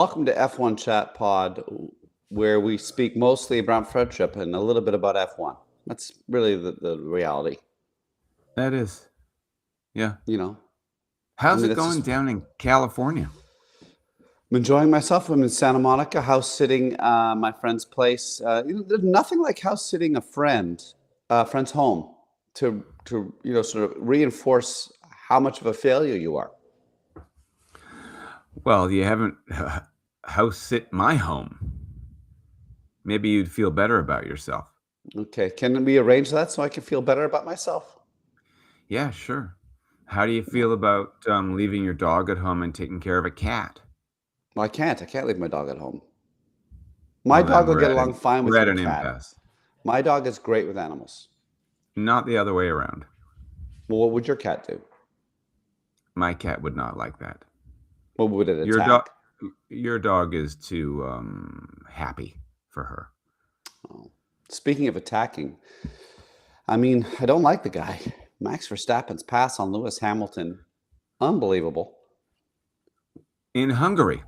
Welcome to F1 Chat Pod, where we speak mostly about friendship and a little bit about F1. That's really the reality, That is. Yeah. you know. I How's mean, it it's going just down in California? I'm enjoying myself. I'm in Santa Monica, house sitting my friend's place. There's nothing like house sitting friend's home to sort of reinforce how much of a failure you are. Well, you haven't house sit my home. Maybe you'd feel better about yourself. Okay, can we arrange that so I can feel better about myself? Yeah, sure. How do you feel about leaving your dog at home and taking care of a cat? Well, I can't. I can't leave my dog at home. My Well, dog then will get along fine we're with at your an cat. impasse. My dog is great with animals. Not the other way around. Well, what would your cat do? My cat would not like that. What would it Your dog, attack? your dog is too happy for her. Oh. Speaking of attacking, I mean, I don't like the guy. Max Verstappen's pass on Lewis Hamilton, unbelievable. In Hungary,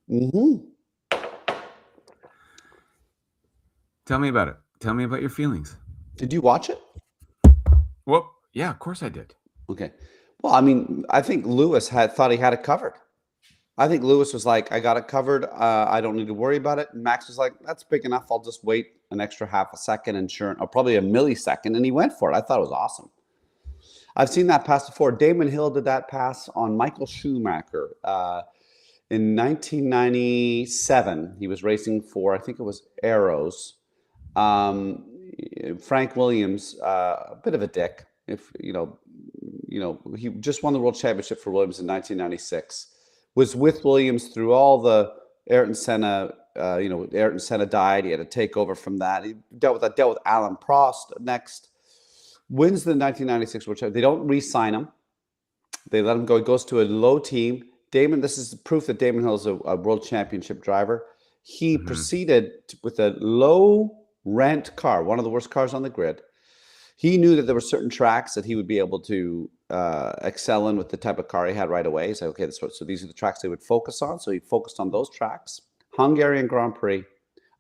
Hmm. tell me about it. Tell me about your feelings. Did you watch it? Well, yeah, of course I did. Okay. Well, I mean, I think Lewis had thought he had it covered. I think Lewis was like, I got it covered. I don't need to worry about it. And Max was like, that's big enough. I'll just wait an extra half a second and sure, or probably a millisecond. And he went for it. I thought it was awesome. I've seen that pass before. Damon Hill did that pass on Michael Schumacher in 1997. He was racing for, I think it was Arrows. Um, Frank Williams, a bit of a dick. If he just won the world championship for Williams in 1996. Was with Williams through all the Ayrton Senna. Ayrton Senna died. He had to take over from that. He dealt with Alan Prost next. Wins the 1996 World Championship. They don't re-sign him. They let him go. He goes to a low team. This is proof that Damon Hill is a world championship driver. He Hmm. proceeded with a low rent car, one of the worst cars on the grid. He knew that there were certain tracks that he would be able to excel in with the type of car he had right away. He said, okay, so these are the tracks they would focus on. So he focused on those tracks. Hungarian Grand Prix,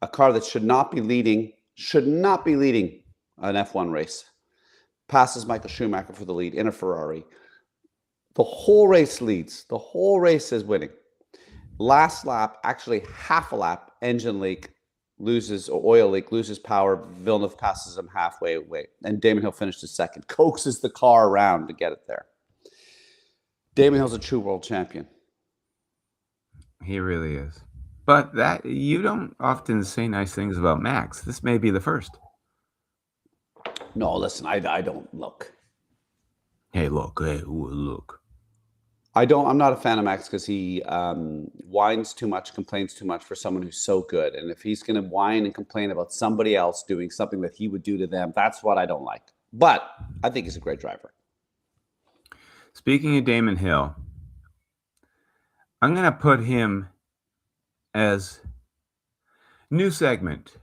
a car that should not be leading an F1 race. Passes Michael Schumacher for the lead in a Ferrari. The whole race leads. The whole race is winning. Last lap, actually half a lap, engine leak, oil leak, loses power. Villeneuve passes him halfway away. And Damon Hill finishes second. Coaxes the car around to get it there. Damon Hill's a true world champion. He really is. But that you don't often say nice things about Max. This may be the first. No, listen, I don't look. Hey, look. Hey, look. I'm not a fan of Max because he whines too much, complains too much for someone who's so good. And if he's going to whine and complain about somebody else doing something that he would do to them, that's what I don't like. But I think he's a great driver. Speaking of Damon Hill, I'm going to put him as new segment.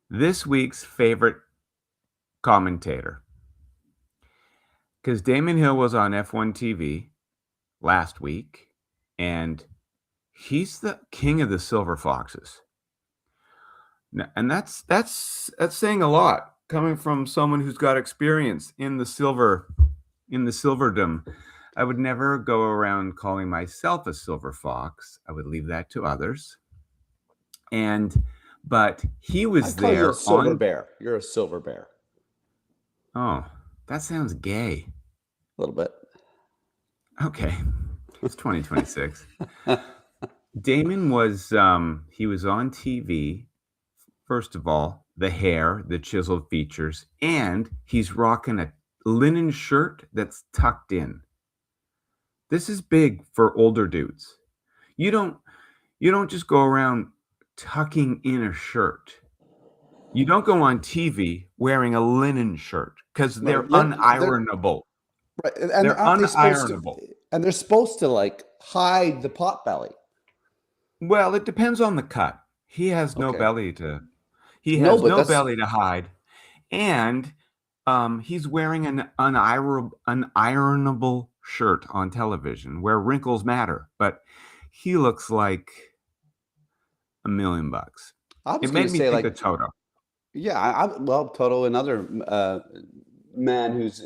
This week's favorite commentator. Because Damon Hill was on F1 TV last week, and he's the king of the Silver Foxes. And that's saying a lot coming from someone who's got experience in the silverdom. I would never go around calling myself a silver fox. I would leave that to others. But he was I call you a there silver bear. You're a silver bear. Oh, that sounds gay. A little bit. Okay. It's 2026. Damon was he was on TV. First of all, the hair, the chiseled features, and he's rocking a linen shirt that's tucked in. This is big for older dudes. You don't just go around tucking in a shirt. You don't go on TV wearing a linen shirt because they're unironable. Right, and They're aren't they supposed to? unironable. And they're supposed to like hide the pot belly. Well, it depends on the cut. He has no Okay. belly to. He No, has but no that's belly to hide, and he's wearing an unironable shirt on television where wrinkles matter. But he looks like $1 million. I was It going made to me say think like, of Toto. yeah, well, Toto, another man who's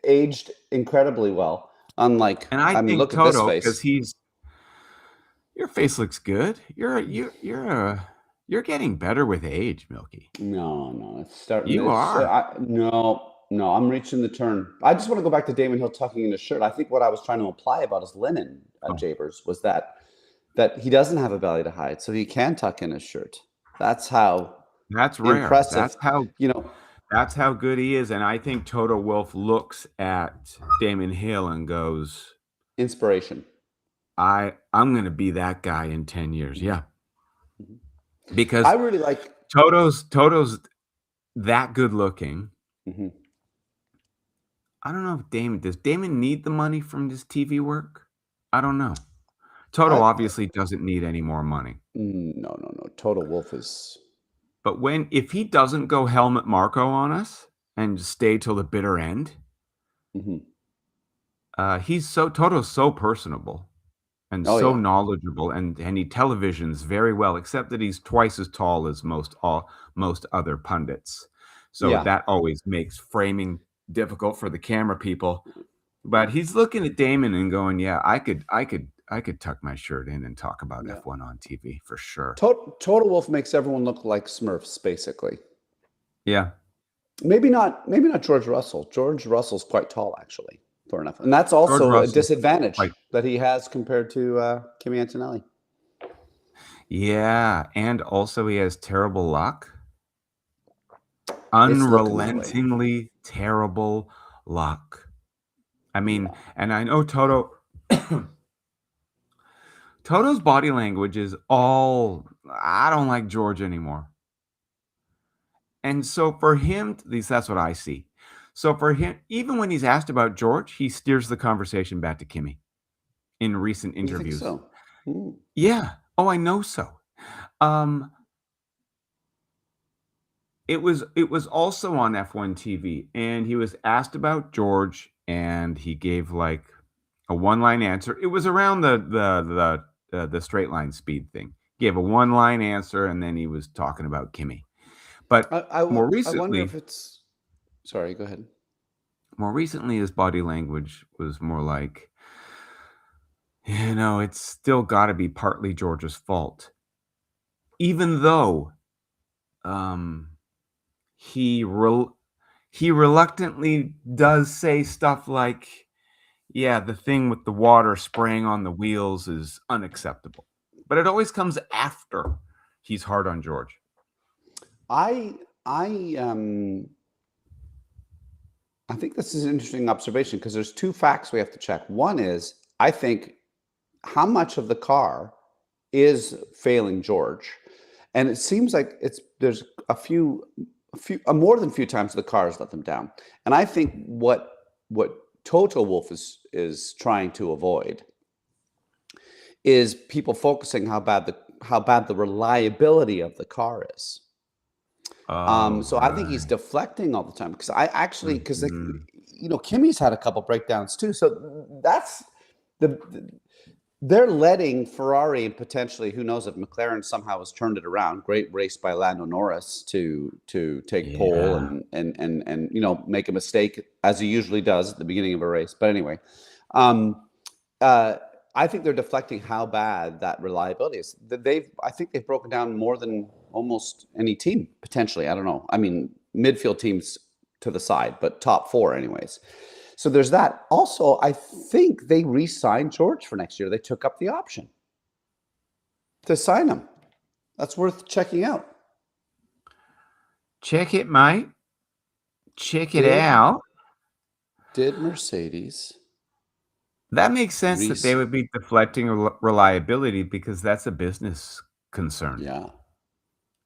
aged incredibly well. Unlike, And I I mean, think look at this Toto, because face. your face looks good. You're getting better with age, Milky. No, it's starting. You are. No, I'm reaching the turn. I just want to go back to Damon Hill tucking in his shirt. I think what I was trying to imply about his linen, Oh, Jabers, was that he doesn't have a belly to hide, so he can tuck in his shirt. That's how that's rare. impressive, you know, That's how good he is. And I think Toto Wolff looks at Damon Hill and goes, inspiration. I'm going to be that guy in 10 years. Yeah. Mhm. Because I really like. Toto's that good looking. Mhm. I don't know if does Damon need the money from this TV work? I don't know. Toto I, obviously doesn't need any more money. no. Total Wolf is. But if he doesn't go Helmut Marko on us and stay till the bitter end, Mhm. Toto's so personable and Oh so yeah, knowledgeable, and he televisions very well, except that he's twice as tall as most other pundits. So yeah. that always makes framing difficult for the camera people. But he's looking at Damon and going, "Yeah, I could tuck my shirt in and talk about Yeah. F1 on TV for sure." Total Wolf makes everyone look like Smurfs, basically. Yeah. Maybe not. Maybe not George Russell. George Russell's quite tall, actually. Fair enough, and that's George also a Russell's disadvantage like, that he has compared to Kimi Antonelli. yeah, and also he has terrible luck. It's looking that way. Unrelentingly terrible luck. I mean, and I know Toto's body language is all, I don't like George anymore. And so for him, at least that's what I see. So for him, even when he's asked about George, he steers the conversation back to Kimi in recent You think interviews. so? Hmm. Yeah. Oh, I know so. It was also on F1 TV, and he was asked about George, and he gave like a one-line answer. It was around the straight line speed thing. He gave a one-line answer, and then he was talking about Kimi. But I more wonder if recently, it's. Sorry, go ahead. his body language was more like, it's still got to be partly George's fault, even though he reluctantly does say stuff like, yeah, the thing with the water spraying on the wheels is unacceptable. But it always comes after he's hard on George. I think this is an interesting observation because there's two facts we have to check. One is I think how much of the car is failing George, and it seems like there's a few more than a few times the car has let them down. And I think what Toto Wolff is trying to avoid is people focusing how bad the reliability of the car is. Oh, So I think he's right. deflecting all the time because I actually because Mhm. Kimmy's had a couple breakdowns too. So that's the they're letting Ferrari and potentially who knows if McLaren somehow has turned it around. Great race by Lando Norris to take pole Yeah. and make a mistake as he usually does at the beginning of a race. But anyway, um, uh, I think they're deflecting how bad that reliability is. I think they've broken down more than almost any team potentially. I don't know. I mean, midfield teams to the side, but top four anyways. So there's that. Also, I think they re-signed George for next year. They took up the option to sign him. That's worth checking out. Check it, mate. Check it Did out. Mercedes That makes sense that they re? would be deflecting reliability because that's a business concern. Yeah.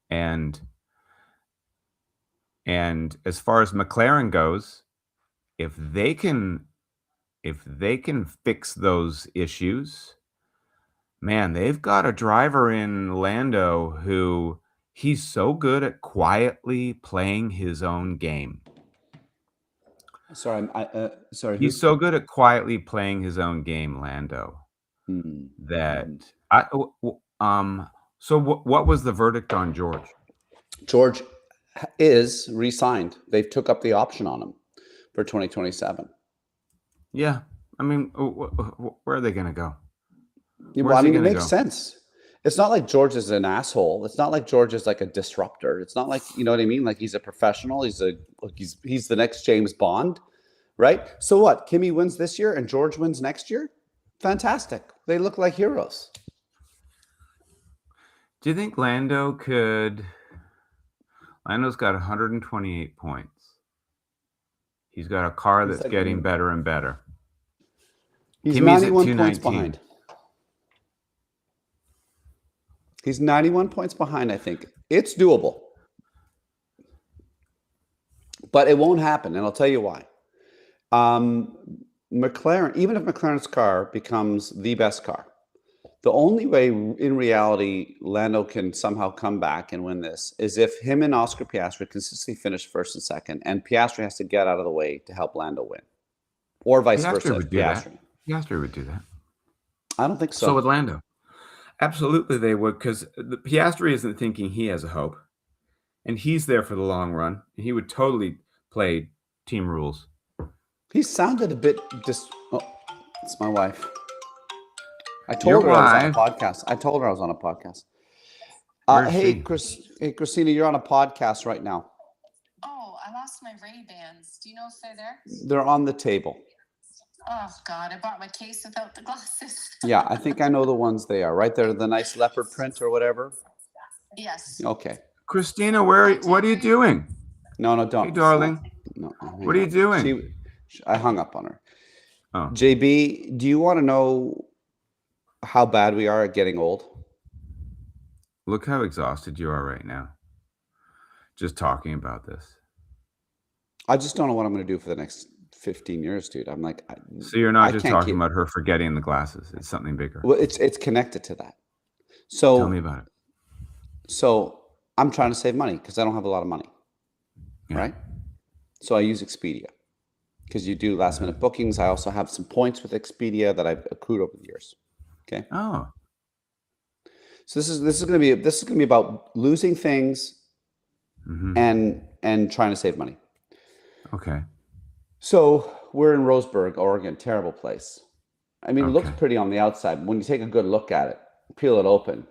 And as far as McLaren goes, if they can fix those issues, man, they've got a driver in Lando who he's so good at quietly playing his own game. Sorry, sorry. He's Who? so good at quietly playing his own game, Lando, Hmm. that Mhm. So what was the verdict on George? George is re-signed. They've took up the option on him for 2027. Yeah. I mean, where are they going to go? Yeah, well, Where's I he mean, it gonna makes go? sense. It's not like George is an asshole. It's not like George is like a disruptor. It's not like, you know what I mean? Like he's a professional. He's the next James Bond, right? So what? Kimmy wins this year and George wins next year? Fantastic. They look like heroes. Do you think Lando's got 128 points. He's got a car He's that's like, getting better and better. he's Kimmy's at 91 points 219. behind. He's 91 points behind, I think. It's doable. But it won't happen, and I'll tell you why. McLaren, even if McLaren's car becomes the best car, the only way in reality Lando can somehow come back and win this is if him and Oscar Piastri consistently finish first and second, and Piastri has to get out of the way to help Lando win. Or vice versa. Piastri would do that. Piastri would do that. I don't think so. So would Lando. Absolutely they would, because the Piastri isn't thinking he has a hope. And he's there for the long run. He would totally play team rules. He sounded a bit oh, it's my wife. I told her I was on a podcast. Hey, Christina, you're on a podcast right now. Oh, I lost my Ray-Bans. Do you know if they're there? They're on the table. Oh, God, I bought my case without the glasses. Yeah, I think I know the ones they are. Right there, the nice leopard print or whatever. Yes. Okay. Christina, what are you doing? No, don't. Hey, darling. No, what are you doing? I hung up on her. Oh. JB, do you want to know how bad we are at getting old? Look how exhausted you are right now. Just talking about this. I just don't know what I'm going to do for the next 15 years, dude. I'm like, so you're not just talking about her forgetting the glasses. It's something bigger. Well, it's connected to that. So tell me about it. So I'm trying to save money because I don't have a lot of money, right? So I use Expedia because you do last minute bookings. I also have some points with Expedia that I've accrued over the years. Okay. Oh. So this is going to be about losing things and trying to save money. Okay. So we're in Roseburg, Oregon, terrible place. I mean, it looks pretty on the outside. When you take a good look at it, peel it open,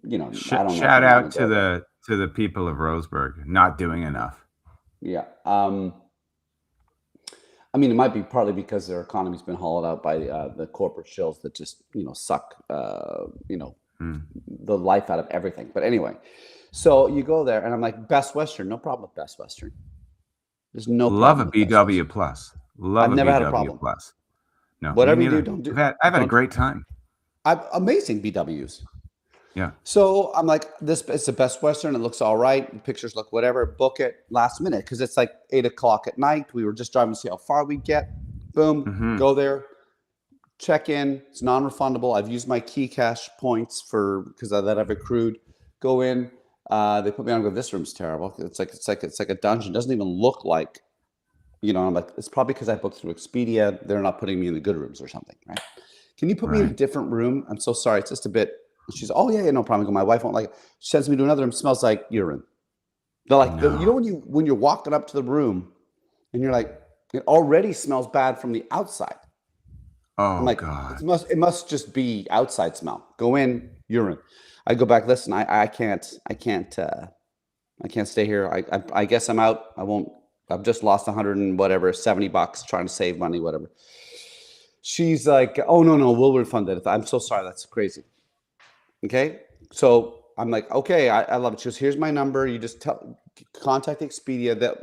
you know, I don't know. Shout out to the people of Roseburg, not doing enough. Yeah. I mean, it might be partly because their economy's been hollowed out by the corporate shills that just, suck, the life out of everything. But anyway, so you go there and I'm like, Best Western, no problem with Best Western. There's no love a BW plus. I've never had a problem. Plus. No, whatever you do, don't do. I've had a great time. Amazing BWs. Yeah. So I'm like, it's the Best Western. It looks all right. The pictures look whatever. Book it last minute because it's like 8:00 at night. We were just driving to see how far we'd get. Boom, go there, check in. It's non-refundable. I've used my key cash points because that I've accrued. Go in. They put me on. Go, this room's terrible. It's like a dungeon. It doesn't even look like, I'm like, it's probably because I booked through Expedia. They're not putting me in the good rooms or something, right? Can you put me in a different room? I'm so sorry. It's just a bit. She's, oh yeah, no problem. I go, my wife won't like it. She sends me to another room. Smells like urine. They're like, when you're walking up to the room, and you're like, it already smells bad from the outside. Oh, I'm like, God. It must just be outside smell. Go in, urine. I go back. Listen, I can't stay here. I guess I'm out. I won't. I've just lost $170 trying to save money, whatever. She's like, oh no, we'll refund it. I'm so sorry. That's crazy. Okay, so I'm like, okay, I love it. She goes, here's my number. You just contact Expedia. That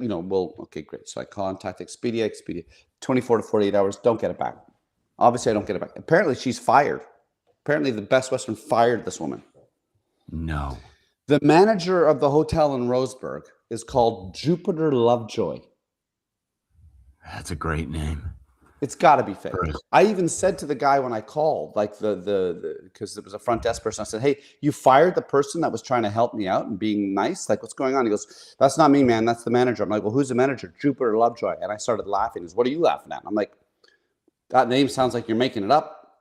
okay, great. So I contact Expedia. 24 to 48 hours. Don't get it back. Obviously, I don't get it back. Apparently, she's fired. Apparently, the Best Western fired this woman. No. The manager of the hotel in Roseburg is called Jupiter Lovejoy. That's a great name. It's got to be fake. I even said to the guy when I called, like because there was a front desk person, I said, hey, you fired the person that was trying to help me out and being nice? Like, what's going on? He goes, that's not me, man. That's the manager. I'm like, well, who's the manager? Jupiter Lovejoy. And I started laughing. He goes, what are you laughing at? I'm like, that name sounds like you're making it up.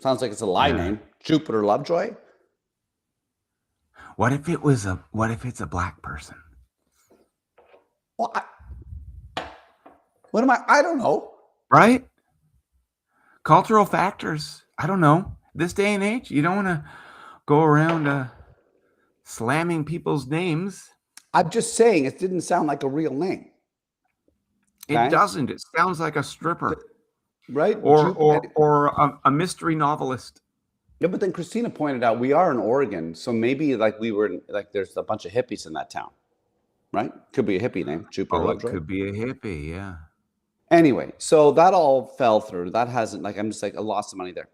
Sounds like it's a lie name. Jupiter Lovejoy. What if it's a black person? Well, what am I don't know. Right? Cultural factors. I don't know. This day and age, you don't want to go around slamming people's names. I'm just saying it didn't sound like a real name. It Okay? doesn't. It sounds like a stripper, Right? or a mystery novelist. Yeah, but then Christina pointed out we are in Oregon, so maybe like we were like there's a bunch of hippies in that town, right? Could be a hippie name, Jupiter Oh, it Lovejoy. could be a hippie, yeah. Anyway, so that all fell through. That hasn't like I'm just like I lost some money there.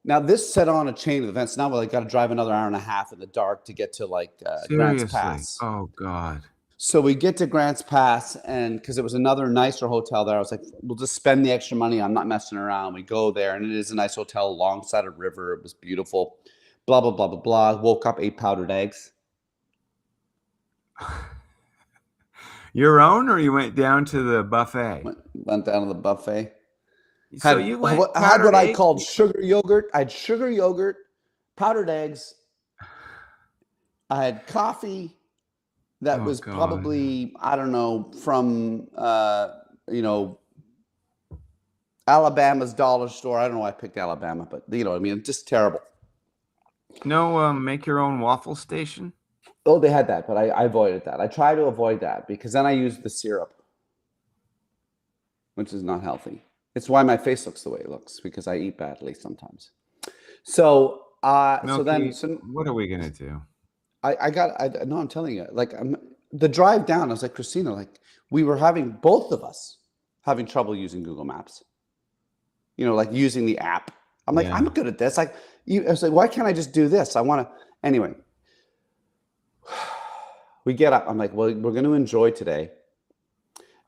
Now this set on a chain of events. Now we like got to drive another hour and a half in the dark to get to like Grants Seriously. Pass. Oh God. So we get to Grants Pass, and because it was another nicer hotel there, I was like, we'll just spend the extra money. I'm not messing around. We go there, and it is a nice hotel alongside a river. It was beautiful. Blah, blah, blah, blah, blah. Woke up, ate powdered eggs. Your own, or you went down to the buffet? Went down to the buffet. So Had, you went had what I egg- called sugar yogurt. I had sugar yogurt, powdered eggs. I had coffee that Oh, was God. probably, I don't know, from, Alabama's dollar store. I don't know why I picked Alabama, but you know what I mean? Just terrible. No, make your own waffle station. Oh, they had that, but I avoided that. I try to avoid that because then I use the syrup, which is not healthy. It's why my face looks the way it looks because I eat badly sometimes. So, Milky, what are we gonna do? I'm telling you, like the drive down, I was like, Christina, like we were both of us having trouble using Google Maps. You know, like using the app. I'm like, Yeah. I'm good at this. Like, I was like, why can't I just do this? I want to. Anyway, we get up. I'm like, well, we're going to enjoy today.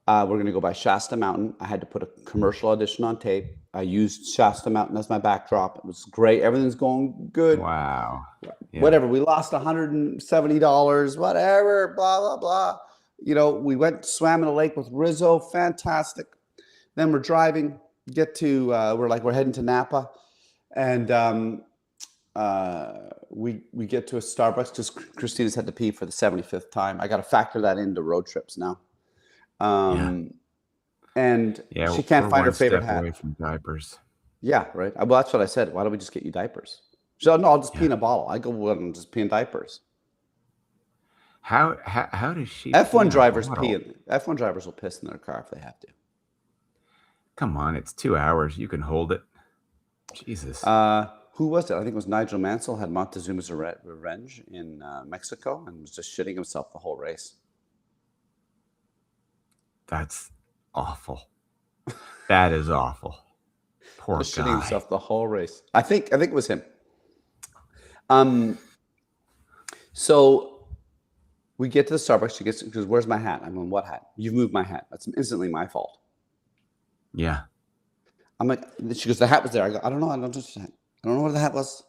We're going to go by Shasta Mountain. I had to put a commercial audition on tape. I used Shasta Mountain as my backdrop. It was great. Everything's going good. Wow. Yeah. Whatever. We lost $170. Whatever. Blah blah blah. You know, we swam in a lake with Rizzo. Fantastic. Then we're driving. Get to we're heading to Napa, and we get to a Starbucks because Christina's had to pee for the 75th time. I got to factor that into road trips now. And she can't find her favorite hat. Away from diapers. Yeah, right. Well, that's what I said. Why don't we just get you diapers? She said, no, I'll just pee in a bottle. I go, well, and just pee in diapers. How does she? F1 drivers pee. F1 drivers will piss in their car if they have to. Come on, it's 2 hours. You can hold it. Jesus. Who was it? I think it was Nigel Mansell had Montezuma's Revenge in Mexico and was just shitting himself the whole race. That's awful. That is awful. Poor just guy. Shitting himself the whole race. I think it was him. So we get to the Starbucks. She gets because where's my hat? I'm on what hat? You've moved my hat. That's instantly my fault. Yeah. I'm like, she goes, the hat was there. I go, I don't know. I don't know where the hat was.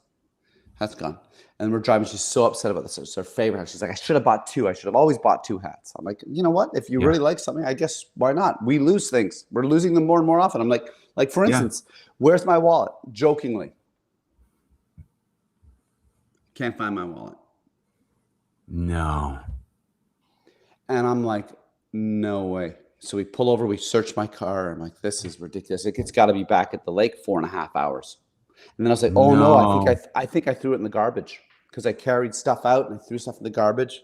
Hat's gone. And we're driving. She's so upset about this. It's her favorite hat. She's like, I should have bought two. I should have always bought two hats. I'm like, you know what? If you really like something, I guess why not? We lose things. We're losing them more and more often. I'm like for instance, where's my wallet? Jokingly. Can't find my wallet. No. And I'm like, no way. So we pull over, we search my car. I'm like, this is ridiculous. It's got to be back at the lake 4.5 hours. And then I was like, oh no, I think I threw it in the garbage because I carried stuff out and I threw stuff in the garbage.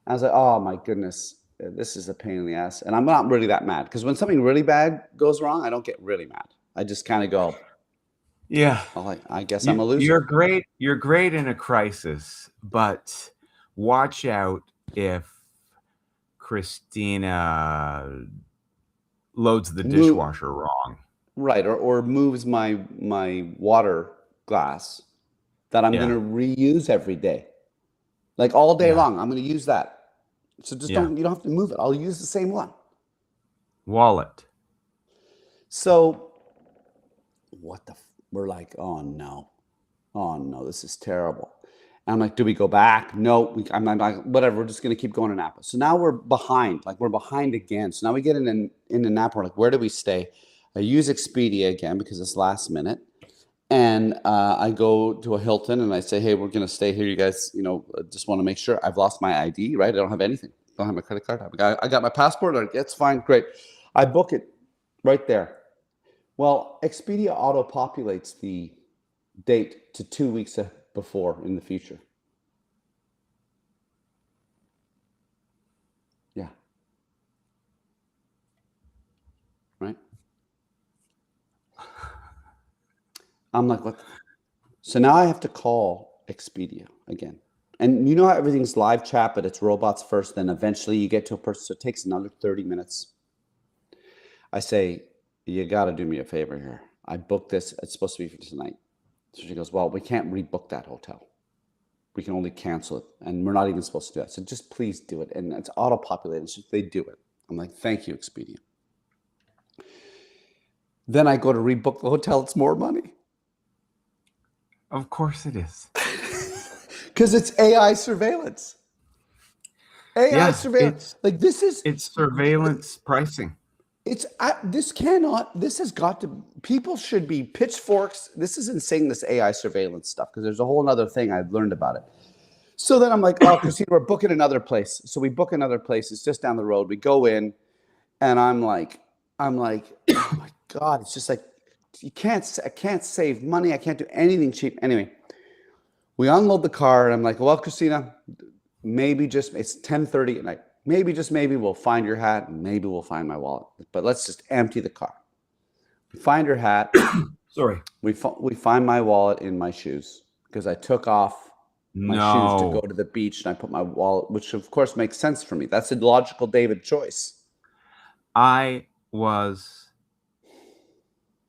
I was like, oh my goodness, this is a pain in the ass. And I'm not really that mad because when something really bad goes wrong, I don't get really mad. I just kind of go, yeah, well, I guess I'm a loser. You're great. You're great in a crisis, but watch out if Christina loads the dishwasher wrong. Right, or moves my water glass that I'm going to reuse every day. Like all day long, I'm going to use that. So just you don't have to move it. I'll use the same one. Wallet. So we're like, oh no, this is terrible. And I'm like, do we go back? No, I'm like, whatever. We're just going to keep going to Napa. So now we're behind. Like we're behind again. So now we get into Napa. We're like, where do we stay? I use Expedia again because it's last minute. And I go to a Hilton and I say, hey, we're going to stay here. You guys, just want to make sure. I've lost my ID, right? I don't have anything. Don't have my credit card. I got my passport. Like, it's fine. Great. I book it right there. Well, Expedia auto-populates the date to 2 weeks before in the future. Yeah. Right? I'm like, what? So now I have to call Expedia again. And you know how everything's live chat, but it's robots first, then eventually you get to a person. So it takes another 30 minutes. I say, you got to do me a favor here. I booked this. It's supposed to be for tonight. So she goes, well, we can't rebook that hotel. We can only cancel it. And we're not even supposed to do that. So just please do it. And it's auto-populated. So they do it. I'm like, thank you, Expedia. Then I go to rebook the hotel. It's more money. Of course it is. Because it's AI surveillance. AI surveillance. Like it's surveillance pricing. This has got to, people should be pitchforks. This is insane, this AI surveillance stuff, because there's a whole other thing I've learned about it. So then I'm like, oh, Christine, we're booking another place. So we book another place. It's just down the road. We go in and I'm like, oh my God, it's just like, I can't save money. I can't do anything cheap. Anyway, we unload the car and I'm like, well, Christina, it's 10:30 at night. Maybe we'll find your hat and maybe we'll find my wallet. But let's just empty the car. We find your hat. Sorry. We find my wallet in my shoes because I took off my shoes to go to the beach and I put my wallet, which of course makes sense for me. That's a logical David choice. I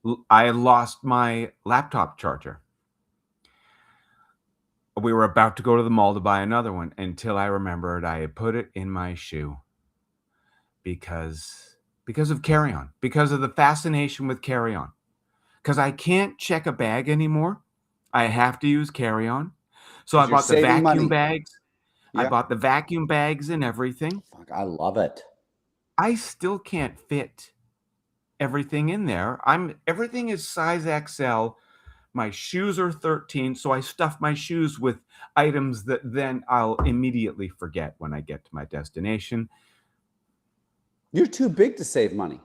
lost my laptop charger. We were about to go to the mall to buy another one until I remembered I had put it in my shoe because of carry-on, because of the fascination with carry-on. Because I can't check a bag anymore. I have to use carry-on. So I bought the vacuum bags. Yeah. I bought the vacuum bags and everything. Fuck, I love it. I still can't fit everything in there. Everything is size XL. My shoes are 13, so I stuff my shoes with items that then I'll immediately forget when I get to my destination. You're too big to save money.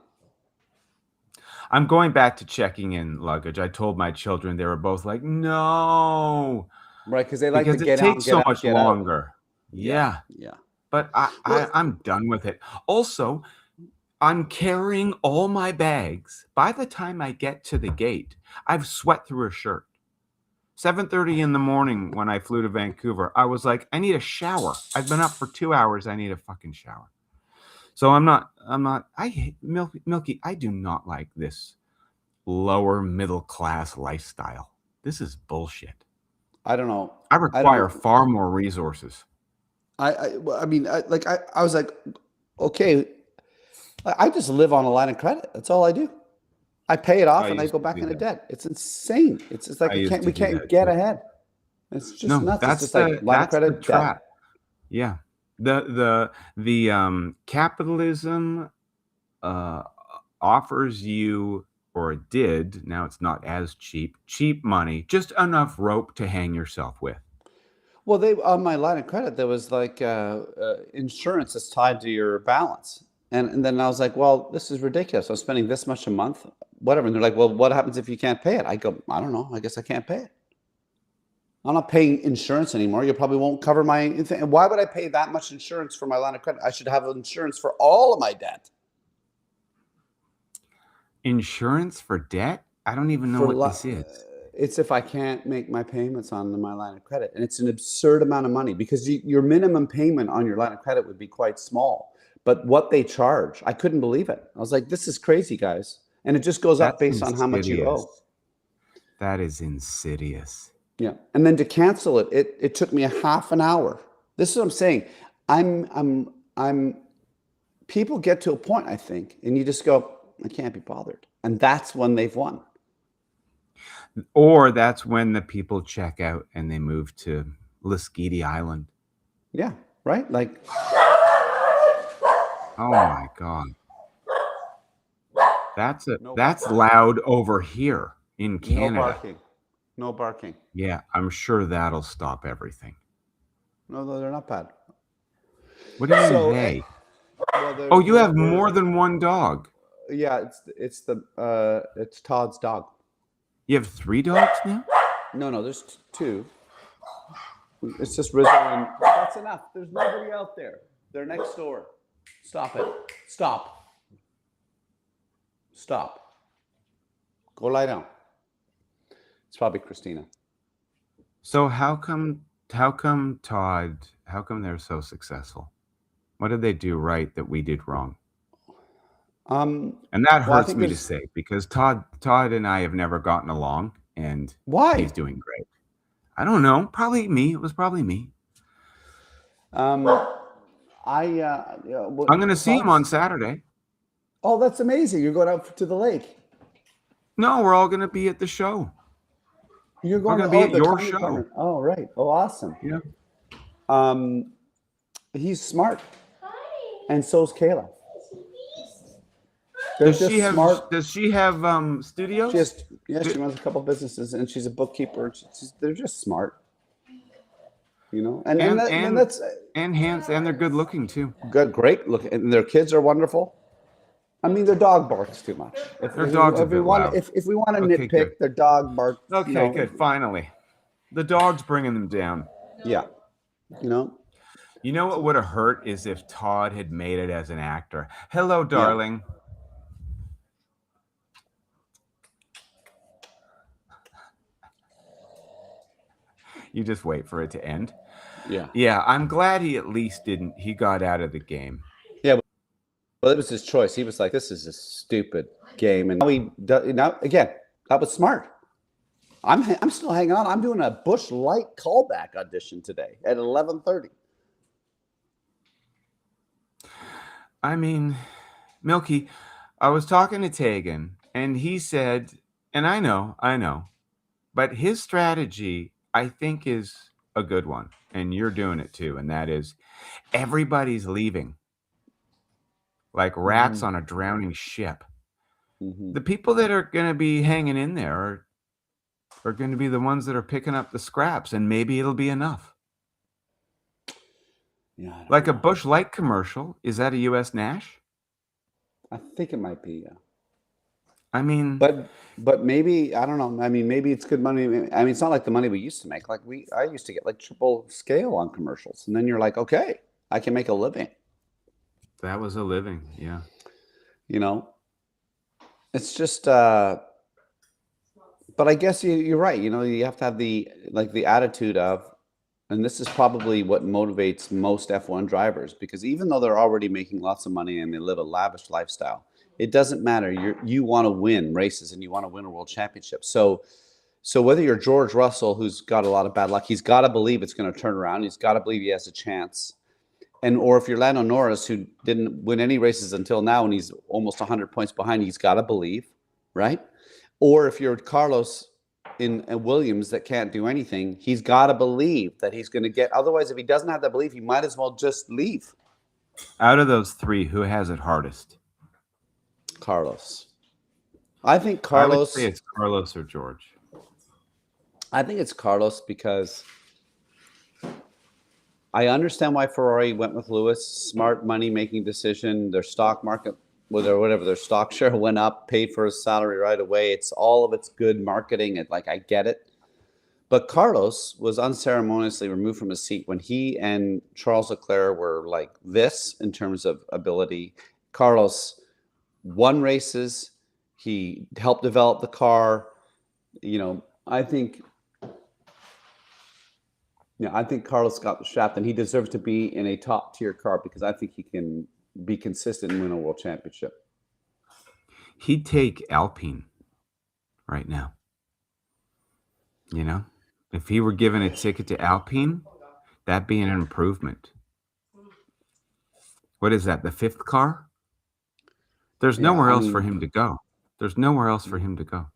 I'm going back to checking in luggage. I told my children, they were both like, no. Right, because they like to get out. It takes so much longer. Yeah. But I'm done with it. Also, I'm carrying all my bags. By the time I get to the gate, I've sweat through a shirt. 7:30 in the morning when I flew to Vancouver, I was like, I need a shower. I've been up for 2 hours. I need a fucking shower. So Milky, I do not like this lower middle class lifestyle. This is bullshit. I don't know. I require far more resources. I was like, okay, I just live on a line of credit. That's all I do. I pay it off and I go back into debt. It's insane. It's just like we can't get ahead. It's just nuts. That's it's just like line of credit, the trap. Yeah. The capitalism offers you, or it did, now it's not as cheap money, just enough rope to hang yourself with. Well, on my line of credit, there was like insurance that's tied to your balance. And then I was like, well, this is ridiculous. I'm spending this much a month, whatever. And they're like, well, what happens if you can't pay it? I go, I don't know. I guess I can't pay it. I'm not paying insurance anymore. You probably won't cover my thing. Why would I pay that much insurance for my line of credit? I should have insurance for all of my debt. Insurance for debt? I don't even know what this is. It's if I can't make my payments on my line of credit. And it's an absurd amount of money because your minimum payment on your line of credit would be quite small. But what they charge, I couldn't believe it. I was like, this is crazy, guys. And it just goes up based on how much you owe. That is insidious. Yeah. And then to cancel it, it took me a half an hour. This is what I'm saying. People get to a point, I think, and you just go, I can't be bothered. And that's when they've won. Or that's when the people check out and they move to Lasqueti Island. Yeah. Right? Like, oh my God. That's loud over here in Canada. No barking. No barking. Yeah, I'm sure that'll stop everything. No, they're not bad. What do you mean, So, hey? Well, Oh, you have more than one dog. Yeah, it's Todd's dog. You have 3 dogs now? No, there's 2. It's just Rizzo and that's enough. There's nobody out there. They're next door. Stop it. Stop. Go lie down. It's probably Christina. So how come Todd, how come they're so successful? What did they do right that we did wrong? And that hurts me to say because Todd and I have never gotten along, and why? He's doing great. I don't know. Probably me. It was probably me. I'm going to see him on Saturday. Oh, that's amazing! You're going out to the lake. No, we're all going to be at the show. You're going to be at your show. Department. Oh, right. Oh, awesome. Yeah. He's smart. Hi. And so's Kayla. Does she have studios? She runs a couple businesses, and she's a bookkeeper. They're just smart, you know. And they're good looking too. Good, great looking, and their kids are wonderful. I mean, their dog barks too much. If we want to nitpick, good. Their dog barks. Okay, good. Finally, the dog's bringing them down. Yeah, you know. You know what would have hurt is if Todd had made it as an actor. Hello, darling. Yeah. You just wait for it to end. Yeah. I'm glad he at least didn't. He got out of the game. Yeah. Well, it was his choice. He was like, "This is a stupid game," and now again, that was smart. I'm still hanging on. I'm doing a Busch Light callback audition today at 11:30. I mean, Milky, I was talking to Tegan, and he said, and I know, but his strategy, I think, is a good one, and you're doing it too, and that is everybody's leaving like rats on a drowning ship. The people that are going to be hanging in there are going to be the ones that are picking up the scraps, and maybe it'll be enough. Yeah, like a Busch Light commercial. Is that a U.S. Nash? I think it might be, yeah. I mean, but maybe, I don't know. I mean, maybe it's good money. I mean, it's not like the money we used to make. Like I used to get like triple scale on commercials, and then you're like, okay, I can make a living. That was a living, yeah. You know, it's just. But I guess you're right. You know, you have to have the attitude of, and this is probably what motivates most F1 drivers, because even though they're already making lots of money and they live a lavish lifestyle, it doesn't matter. You want to win races and you want to win a world championship. So whether you're George Russell, who's got a lot of bad luck, he's got to believe it's going to turn around. He's got to believe he has a chance. Or if you're Lando Norris, who didn't win any races until now and he's almost 100 points behind, he's got to believe, right? Or if you're Carlos in Williams that can't do anything, he's got to believe that he's going to get. Otherwise, if he doesn't have that belief, he might as well just leave. Out of those 3, who has it hardest? Carlos. I think Carlos. I would say it's Carlos or George. I think it's Carlos because I understand why Ferrari went with Lewis. Smart money-making decision. Their stock market, whatever, their stock share went up, paid for his salary right away. It's all of it's good marketing. I get it. But Carlos was unceremoniously removed from his seat when he and Charles Leclerc were like this in terms of ability. Carlos won races. He helped develop the car. You know, I think Carlos got the shaft, and he deserves to be in a top-tier car because I think he can be consistent and win a world championship. He'd take Alpine right now. You know, if he were given a ticket to Alpine, that'd be an improvement. What is that, the 5th car? There's nowhere else for him to go. There's nowhere else for him to go.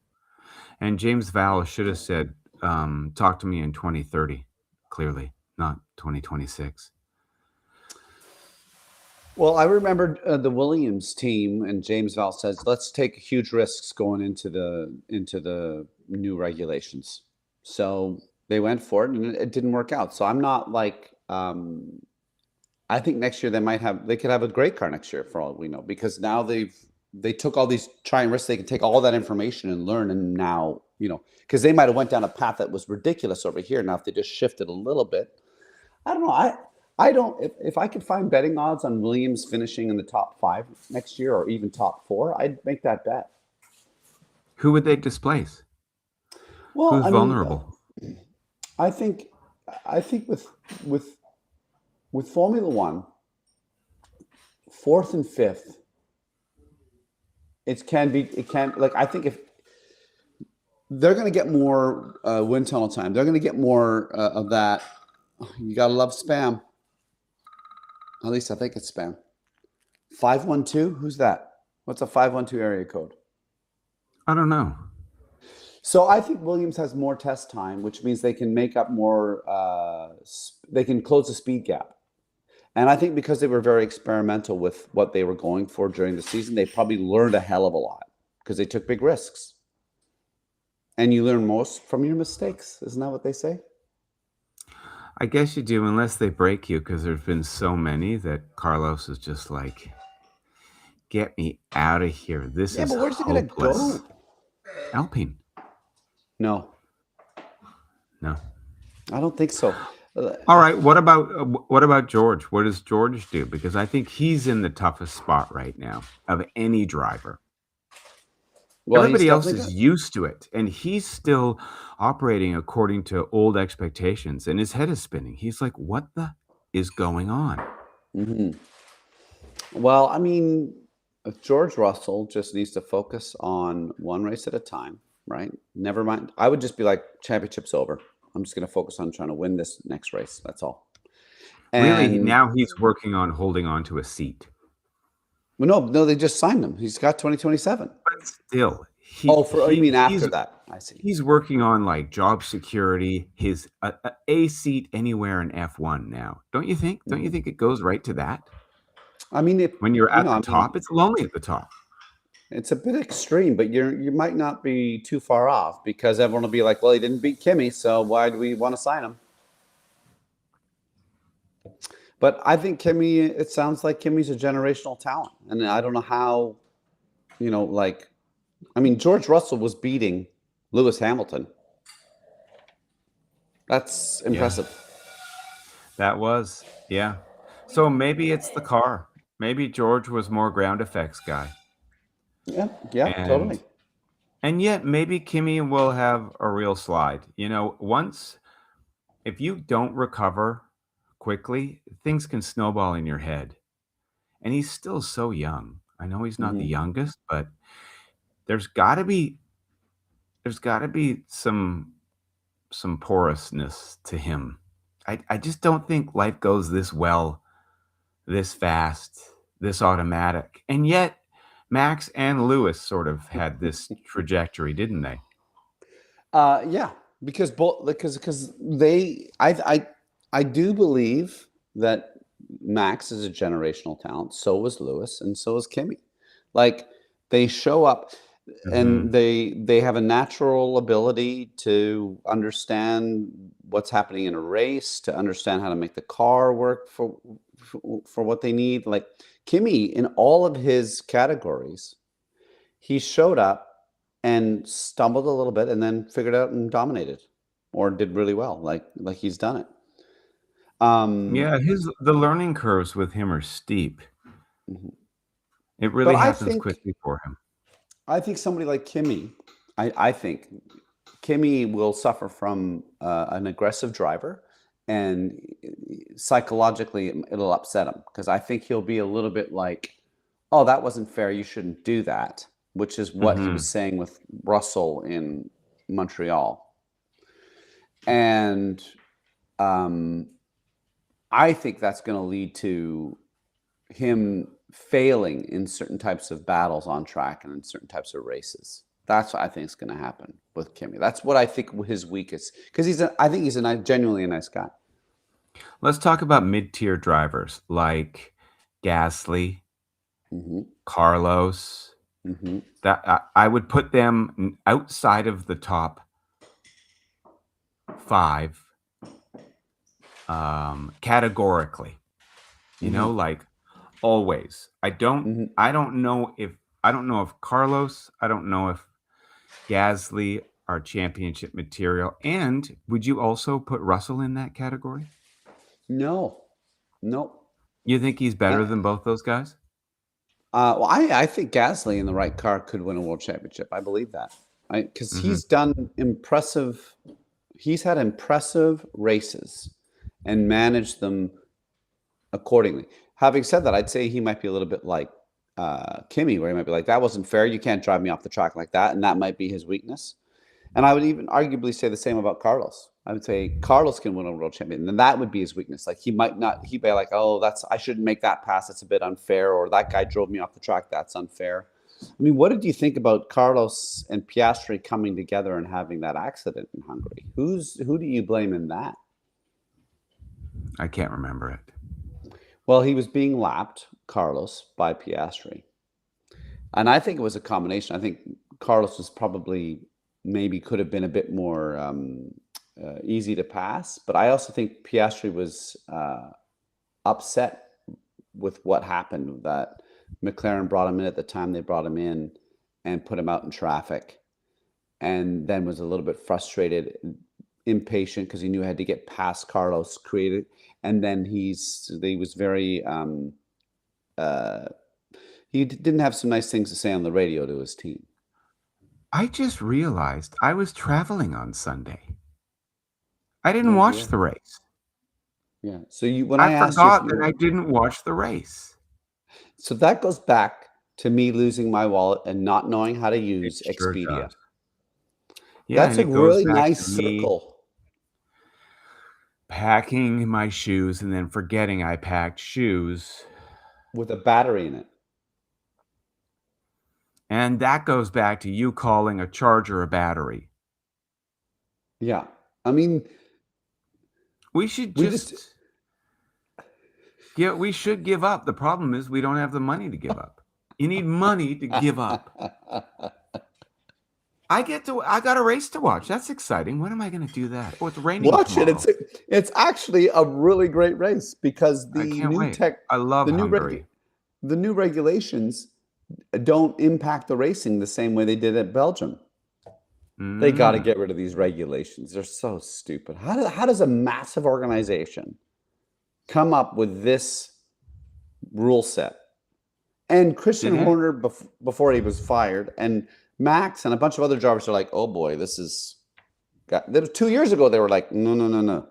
And James Vowles should have said, talk to me in 2030, clearly, not 2026. Well, I remember the Williams team, and James Vowles says, let's take huge risks going into the new regulations. So they went for it, and it didn't work out. So I'm not like I think next year they could have a great car next year for all we know, because now they took all these trying risks. They can take all that information and learn, and now because they might have went down a path that was ridiculous over here. Now if they just shifted a little bit, I don't know. I don't if I could find betting odds on Williams finishing in the top 5 next year or even top 4, I'd make that bet. Who would they displace? Well, Who's I mean, vulnerable? I think with Formula One, 4th and 5th, it can like I think if they're going to get more wind tunnel time, they're going to get more of that. You gotta love spam. At least I think it's spam. 512. Who's that? What's a 512 area code? I don't know. So I think Williams has more test time, which means they can make up more. They can close the speed gap. And I think because they were very experimental with what they were going for during the season, they probably learned a hell of a lot because they took big risks. And you learn most from your mistakes. Isn't that what they say? I guess you do, unless they break you, because there's been so many that Carlos is just like, get me out of here. This is but where's he going to hopeless. go? Alpine. No, No. I don't think so. All right. What about George? What does George do? Because I think he's in the toughest spot right now of any driver. Well, Everybody else is used to it, and he's still operating according to old expectations, and his head is spinning. He's like, what the is going on? Mm-hmm. Well, I mean, George Russell just needs to focus on one race at a time, right? Never mind. I would just be like, championship's over. I'm just going to focus on trying to win this next race. That's all. Really, now he's working on holding on to a seat. Well, no, they just signed him. He's got 2027. But still, you mean after that? I see. He's working on like job security, his a seat anywhere in F1 now. Don't you think? Don't you think it goes right to that? I mean, when you're at the top, it's lonely at the top. It's a bit extreme, but you might not be too far off, because everyone will be like, well, he didn't beat Kimi, so why do we want to sign him? But I think Kimi, it sounds like Kimi's a generational talent. And I don't know how, George Russell was beating Lewis Hamilton. That's impressive. Yeah. That was, yeah. So maybe it's the car. Maybe George was more ground effects guy. Yeah, totally. And yet maybe Kimi will have a real slide. If you don't recover quickly, things can snowball in your head. And he's still so young. I know he's not the youngest, but there's got to be some porousness to him. I just don't think life goes this well, this fast, this automatic. And yet Max and Lewis sort of had this trajectory, didn't they? Yeah, because I do believe that Max is a generational talent. So was Lewis, and so is Kimi. Like, they show up, and they have a natural ability to understand what's happening in a race, to understand how to make the car work for what they need. Like Kimi, in all of his categories, he showed up and stumbled a little bit and then figured out and dominated, or did really well. Like he's done it. Yeah, the learning curves with him are steep. It really happens quickly for him. I think somebody like Kimi, I think Kimi will suffer from an aggressive driver, and psychologically it'll upset him, because I think he'll be a little bit like, oh, that wasn't fair, you shouldn't do that, which is what he was saying with Russell in Montreal. And I think that's going to lead to him failing in certain types of battles on track and in certain types of races. That's what I think is going to happen with Kimi. That's what I think his weakest, because I think he's genuinely a nice guy. Let's talk about mid-tier drivers like Gasly, Carlos. That I would put them outside of the top 5 categorically. You know, like always. I don't know if Carlos, I don't know if Gasly are championship material. And would you also put Russell in that category? No. You think he's better than both those guys? Well, I think Gasly in the right car could win a world championship. I believe that, because he's done impressive. He's had impressive races and managed them accordingly. Having said that, I'd say he might be a little bit like Kimi, where he might be like, "That wasn't fair. You can't drive me off the track like that," and that might be his weakness. And I would even arguably say the same about Carlos. I would say Carlos can win a world champion, and that would be his weakness. Like he might not, he'd be like, "Oh, I shouldn't make that pass. It's a bit unfair," or "That guy drove me off the track. That's unfair." I mean, what did you think about Carlos and Piastri coming together and having that accident in Hungary? Who do you blame in that? I can't remember it. Well, he was being lapped, Carlos, by Piastri. And I think it was a combination. I think Carlos was probably maybe could have been a bit more easy to pass. But I also think Piastri was upset with what happened, that McLaren brought him in at the time they brought him in and put him out in traffic, and then was a little bit frustrated, impatient, because he knew he had to get past Carlos, created, and then he was very he didn't have some nice things to say on the radio to his team. I just realized I was traveling on Sunday. I didn't watch the race. Yeah. So I forgot that I didn't watch the race. So that goes back to me losing my wallet and not knowing how to use Expedia. Does. Yeah, that's a really nice circle. Packing my shoes and then forgetting I packed shoes with a battery in it. And that goes back to you calling a charger a battery. Yeah. I mean, we should we should give up. The problem is we don't have the money to give up. You need money to give up. I got a race to watch. That's exciting. When am I going to do that? Oh, it's raining tomorrow. It's actually a really great race, because the new I love Hungary. The new regulations don't impact the racing the same way they did at Belgium. They got to get rid of these regulations. They're so stupid. How does a massive organization come up with this rule set? And Christian Horner, before he was fired, and Max and a bunch of other drivers are like, "Oh boy, this is." 2 years ago, they were like, "No."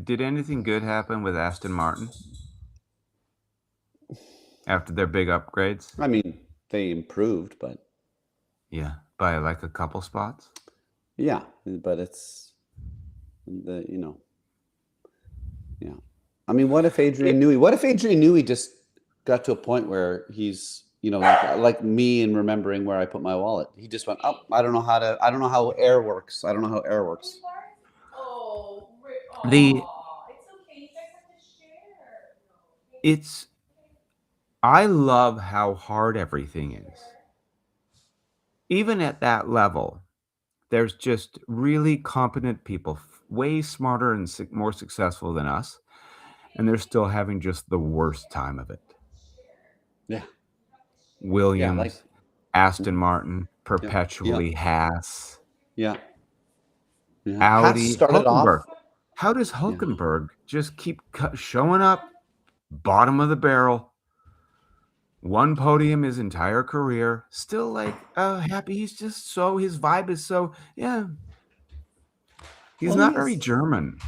Did anything good happen with Aston Martin after their big upgrades? I mean, they improved, but yeah, by like a couple spots. Yeah, but it's yeah. I mean, what if Adrian Newey? What if Adrian Newey just got to a point where he's, like me and remembering where I put my wallet? He just went, "Oh, I don't know how air works. I don't know how air works." It's okay. You guys have to share. I love how hard everything is. Even at that level, there's just really competent people, way smarter and more successful than us, and they're still having just the worst time of it. Yeah. Williams, Aston Martin, perpetually Haas. Yeah. Audi, started Hulkenberg. off. How does Hulkenberg just keep showing up bottom of the barrel? One podium his entire career, still like happy. He's just his vibe is so, yeah. He's not very German.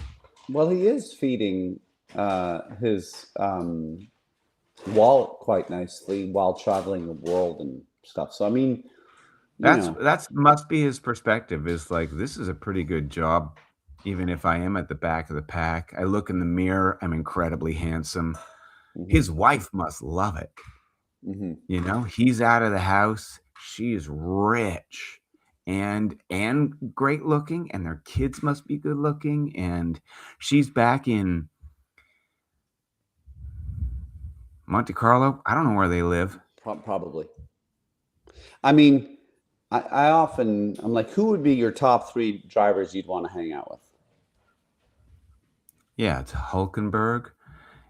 Well, he is feeding his wallet quite nicely while traveling the world and stuff. So I mean, that's must be his perspective. Is like, this is a pretty good job, even if I am at the back of the pack. I look in the mirror, I'm incredibly handsome. His wife must love it. He's out of the house. She's rich and great looking, and their kids must be good looking. And she's back in Monte Carlo. I don't know where they live. Probably. I mean, I'm like, who would be your top 3 drivers you'd want to hang out with? Yeah, it's Hulkenberg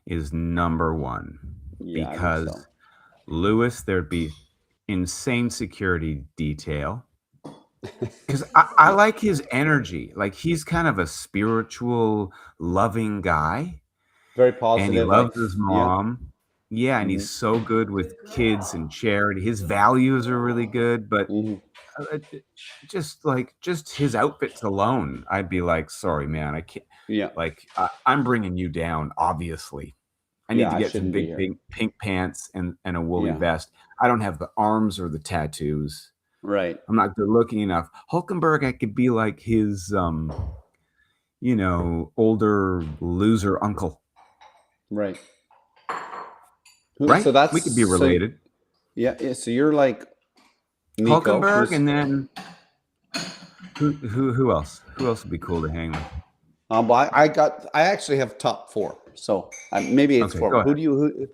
is number one Yeah, I think because so. Lewis, there'd be insane security detail. Because I like his energy. Like he's kind of a spiritual, loving guy, Very and he positive, like, loves his yeah. mom. Yeah, and he's Mhm. so good with kids and charity. His values are really good, but Mhm. just his outfits alone, I'd be like, sorry, man, I can't. Yeah. Like I'm bringing you down. Obviously, I need Yeah, to I get some shouldn't be big here. pink pants and a woolly Yeah. vest. I don't have the arms or the tattoos. Right. I'm not good looking enough. Hulkenberg, I could be like his, older loser uncle, Right. right? So We could be that's so related. yeah, so you're like Nico, Hulkenberg, who's and then who else? Who else would be cool to hang with? well, I actually have top 4. So maybe it's Okay, 4. go Who ahead. do you who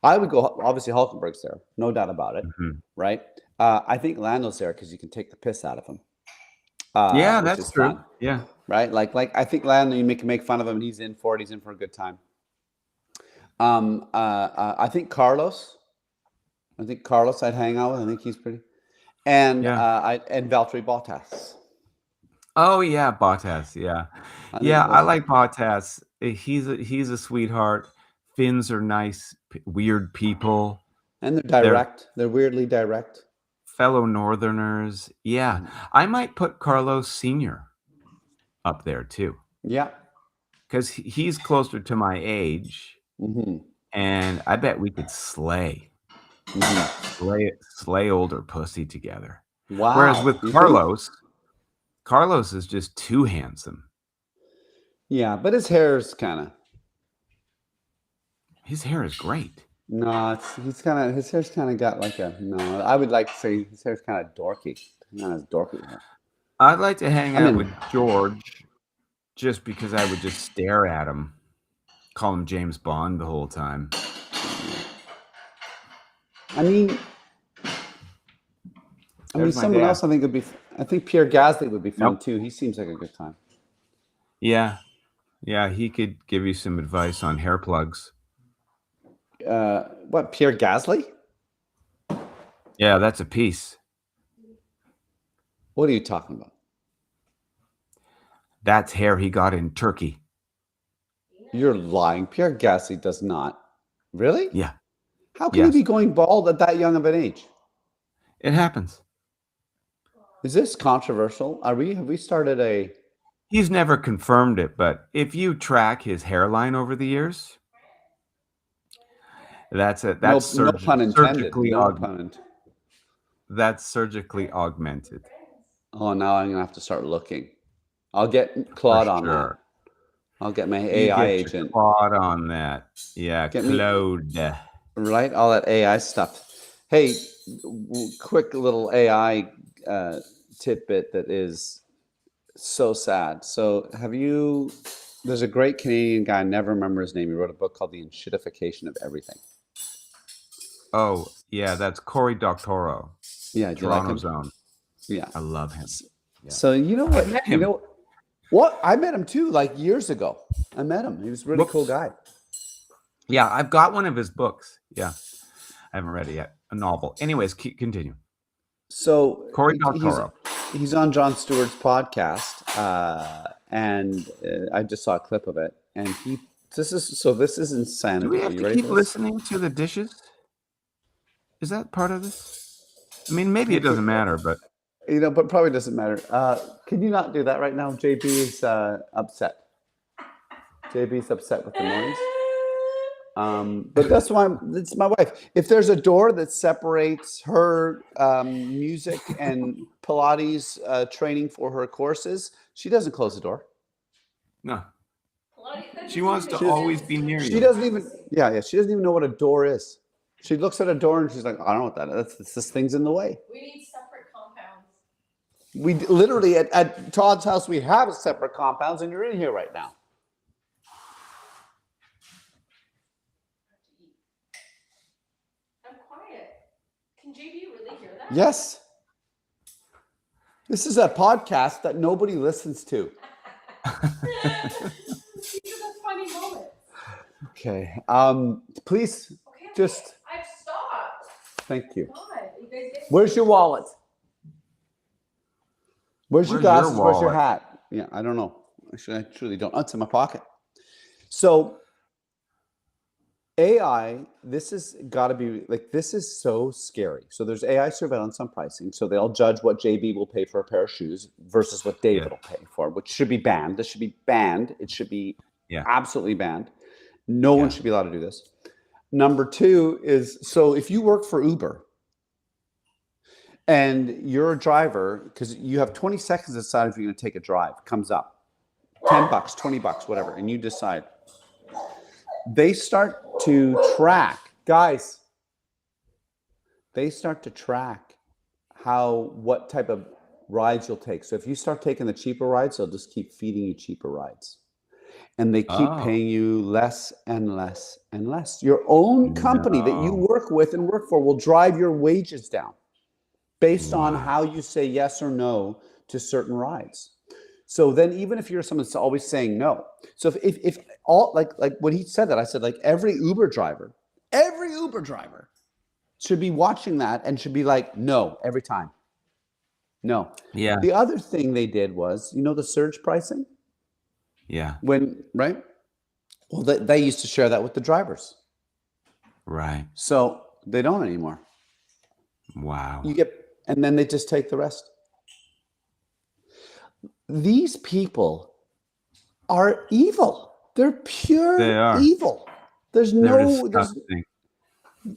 I would go obviously Hulkenberg's there. No doubt about it, Mhm. right? I think Lando's there because you can take the piss out of him, Yeah, which that's is true. fun, Yeah, right? Like I think Lando, you can make fun of him, and he's in for it. He's in for a good time. I think Carlos. I think Carlos I'd hang out with. I think he's pretty. And yeah. Valtteri Bottas. Oh yeah, Bottas. Yeah, I think yeah. I those like Bottas. He's a sweetheart. Finns are nice, weird people. and they're They're direct. They're weirdly direct. fellow Northerners. Yeah, Mhm. I might put Carlos Senior up there too, Yeah. because he's closer to my age, Hmm. and I bet we could Hmm. slay older pussy together. Whereas Wow. with You think? Carlos is just too handsome. Yeah, but his hair's kind of His hair is great. no. He's kind of his hair's kind of got like a no. I would like to say his hair's kind of dorky. Not as dorky hair. I'd like to hang I out mean, with George just because I would just stare at him, call him James Bond the whole time. I mean, There's my someone dad. else I think would be. I think Pierre Gasly would be fun Nope. too. He seems like a good time. Yeah. Yeah, he could give you some advice on hair plugs. What Pierre Gasly? Yeah, that's a piece. What are you talking about? That's hair he got in Turkey. You're lying. Pierre Gasly does not. Really? Yeah. How can he Yes. be going bald at that young of an age? It happens. Is this controversial? Have we started a He's never confirmed it, but if you track his hairline over the years, that's no pun intended? surgically No pun intended. that's surgically augmented Oh, now I'm gonna have to start looking. I'll get for Claude on that. sure. I'll get my You AI get your agent. Claude on that. Yeah, Get me Claude. right all that AI stuff. Hey, quick little AI tidbit that is so sad. So, have you? There's a great Canadian guy. I never remember his name. He wrote a book called "The Enshittification of Everything." Oh, yeah, that's Cory Doctorow, Yeah, do you like Toronto's him? own. Yeah. I love him. Yeah. So you know I what? met You him. know what? I met him too, like years ago. I met him. He was a really cool Whoops. guy. Yeah, I've got one of his books. Yeah, I haven't read it yet. A novel. Anyways, continue. So Cory Doctorow. he's on Jon Stewart's podcast, and I just saw a clip of it. And this is Do insanity. we Are have you to ready keep for this? listening to the dishes? Is that part of this? I mean, maybe it doesn't matter, but But probably doesn't matter. Can you not do that right now? JB is upset. JB's upset with the noise. But that's my wife. If there's a door that separates her music and Pilates training for her courses, she doesn't close the door. no. She wants to She always be near She you. doesn't even. Yeah. She doesn't even know what a door is. She looks at a door and she's like, I don't know what that is. This thing's in the way. We need separate compounds. We literally at Todd's house we have separate compounds, and you're in here right now. I'm quiet. Can JB really hear that? Yes. This is a podcast that nobody listens to. These are the funny moments. Okay. Please, Okay, just I've stopped. thank you. God, you guys get Where's your wallet? Where's your Where's your glasses? Where's your wallet? hat? Yeah, I don't know. Actually, I truly don't. Oh, it's in my pocket. So AI, this has got to be like, this is so scary. So there's AI surveillance on pricing. So they'll judge what JB will pay for a pair of shoes versus what David Yeah. will pay for, which should be banned. This should be banned. It should be Yeah. absolutely banned. No one Yeah. should be allowed to do this. Number two is, so if you work for Uber and you're a driver, because you have 20 seconds to decide if you're going to take a drive, comes up, $10, $20, whatever, and you decide. They start to track, guys. They start to track what type of rides you'll take. So if you start taking the cheaper rides, they'll just keep feeding you cheaper rides. And they keep paying you less and less and less. Your own company that you No. work with and work for will drive your wages down based on Wow. how you say yes or no to certain rides. So then even if you're someone that's always saying no. So if all like when he said that, I said, like, every Uber driver should be watching that and should be like, no, every time. No. Yeah. The other thing they did was, the surge pricing? Yeah. Right? Well, they used to share that with the drivers. Right. So they don't anymore. Wow. And then they just take the rest. These people are evil. They're pure They are. evil. There's They're there's disgusting.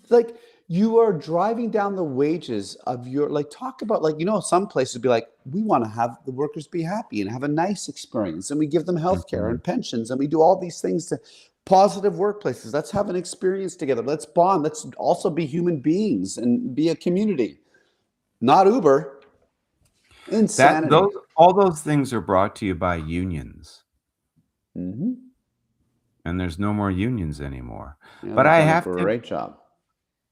like, you are driving down the wages of your, like, talk about, like, some places be like, we want to have the workers be happy and have a nice experience, and we give them health care and pensions, and we do all these things to positive workplaces. Let's have an experience together. Let's bond. Let's also be human beings and be a community, not Uber. Insanity. All those things are brought to you by unions. Mm-hmm. And there's no more unions anymore. Yeah, But they've I done a have to great job.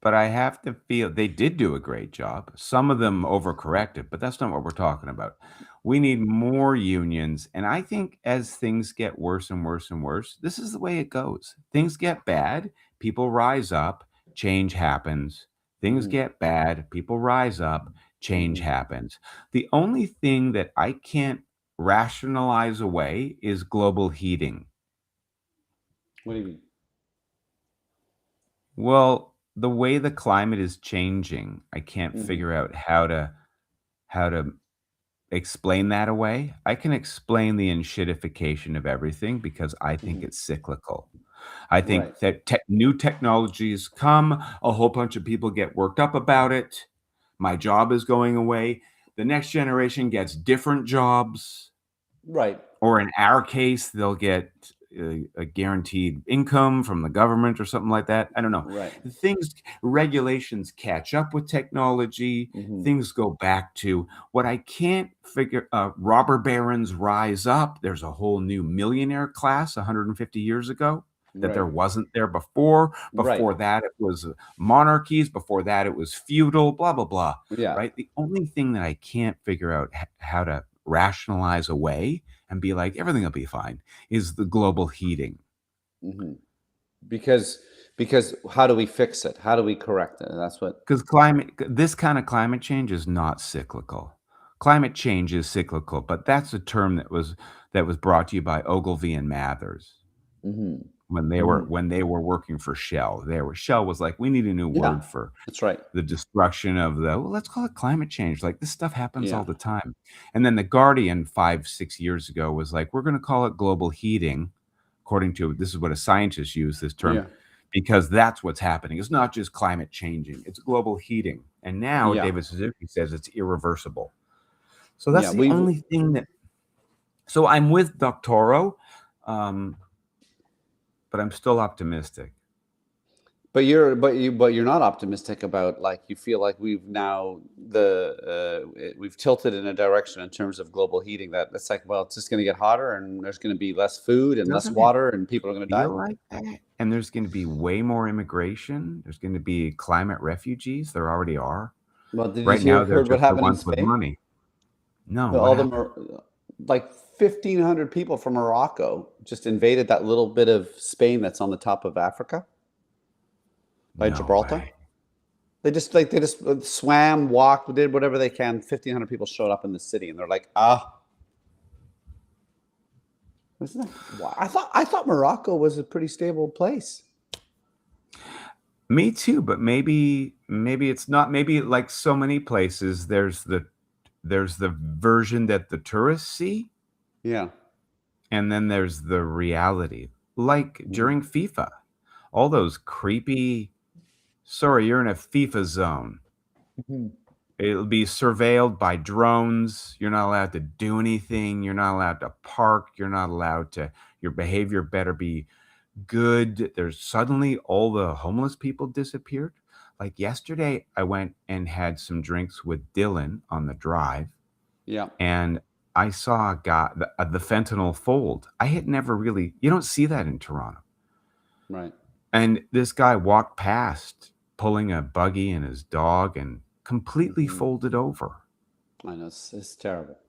But I have to feel they did do a great job. Some of them overcorrected, but that's not what we're talking about. We need more unions. And I think as things get worse and worse and worse, this is the way it goes. Things get bad, people rise up, change happens. Things get bad, people rise up, change happens. The only thing that I can't rationalize away is global heating. What do you mean? Well, the way the climate is changing, I can't figure out how to explain that away. I can explain the enshittification of everything because I think it's cyclical. I think that new technologies come, a whole bunch of people get worked up about it. My job is going away. The next generation gets different jobs. Right. Or in our case, they'll get a guaranteed income from the government or something like that. I don't know. Right. Regulations catch up with technology. Things go back to what I can't figure. Robber barons rise up. There's a whole new millionaire class 150 years ago that there wasn't there before. Before that, it was monarchies. Before that, it was feudal, blah, blah, blah. Yeah. Right. The only thing that I can't figure out how to rationalize away and be like, everything will be fine, is the global heating. Because how do we fix it? How do we correct it? That's what. Because this kind of climate change is not cyclical. Climate change is cyclical, but that's a term that was brought to you by Ogilvy and Mathers when they were working for Shell. Shell was like, we need a new word for That's right. the destruction of let's call it climate change. Like, this stuff happens all the time. And then the Guardian 5-6 years ago was like, we're going to call it global heating, according to, this is what a scientist used this term, because that's what's happening. It's not just climate changing, it's global heating. And now David Suzuki says it's irreversible. So that's the only thing that, so I'm with Doctoro, but I'm still optimistic. But you're not optimistic about, like, you feel like we've now we've tilted in a direction in terms of global heating that it's like, well, it's just going to get hotter and there's going to be less food and less water and people are going to die. Like that? And there's going to be way more immigration. There's going to be climate refugees. There already are. Well, did right you now, they're heard what just the happened in ones with Spain? money. No, what All the happened? like 1,500 people from Morocco just invaded that little bit of Spain that's on the top of Africa by No Gibraltar. way. They just swam, walked, did whatever they can. 1,500 people showed up in the city, and they're like, isn't that? I thought Morocco was a pretty stable place. Me too, but maybe it's not. Maybe like so many places, there's the version that the tourists see, Yeah. and then there's the reality. Like during FIFA, all those creepy. Sorry, you're in a FIFA zone. Mhm. It'll be surveilled by drones. You're not allowed to do anything. You're not allowed to park. You're not allowed to. Your behavior better be good. There's suddenly all the homeless people disappeared. Like yesterday, I went and had some drinks with Dylan on the drive, Yeah. and I saw a guy, the fentanyl fold. I had never really, you don't see that in Toronto. Right. And this guy walked past pulling a buggy and his dog and completely Mhm. folded over. I know it's terrible.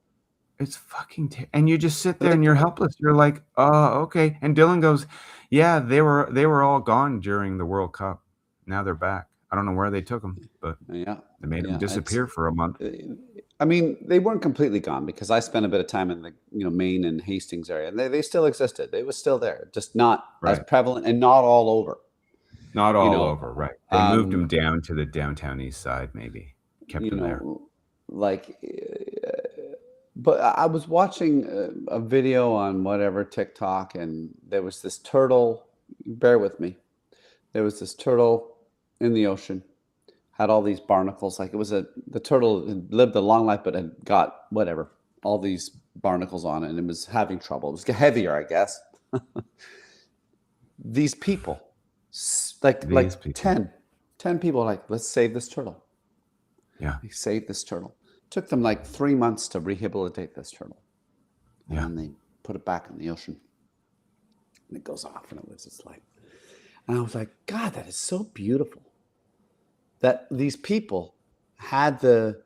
It's fucking and you just sit But there and like, you're helpless. You're like, "Oh, okay." And Dylan goes, "Yeah, they were all gone during the World Cup. Now they're back. I don't know where they took them, but yeah, they made them yeah. It's. disappear for a month." I mean, they weren't completely gone because I spent a bit of time in the Maine and Hastings area, and they still existed. They was still there, just not as Right. prevalent and not all over. Not You all know, over, right. They moved them um, down to the downtown east side maybe. Kept you them there. know, like, but I was watching a video on whatever TikTok, and there was this turtle. Bear with me. There was this turtle in the ocean, had all these barnacles. Like the turtle had lived a long life, but had got whatever, all these barnacles on it, and it was having trouble. It was heavier, I guess. These people, like These people. 10 people, like, let's save this turtle. Yeah. They saved this turtle. Took them like 3 months to rehabilitate this turtle, and Yeah. then they put it back in the ocean, and it goes off and it lives its life. And I was like, God, that is so beautiful. That these people had the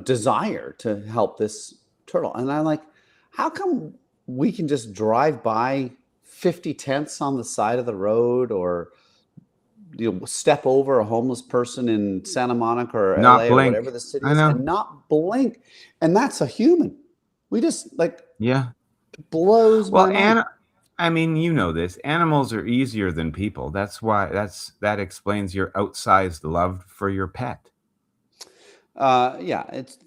desire to help this turtle. And I'm like, how come we can just drive by 50 tents on the side of the road, or step over a homeless person in Santa Monica or Not LA or blink. whatever the city I is, know. and not blink? And that's a human. We just Yeah. blows Well, my mind. I mean, you know this. Animals are easier than people. That's why that explains your outsized love for your pet. Yeah, it's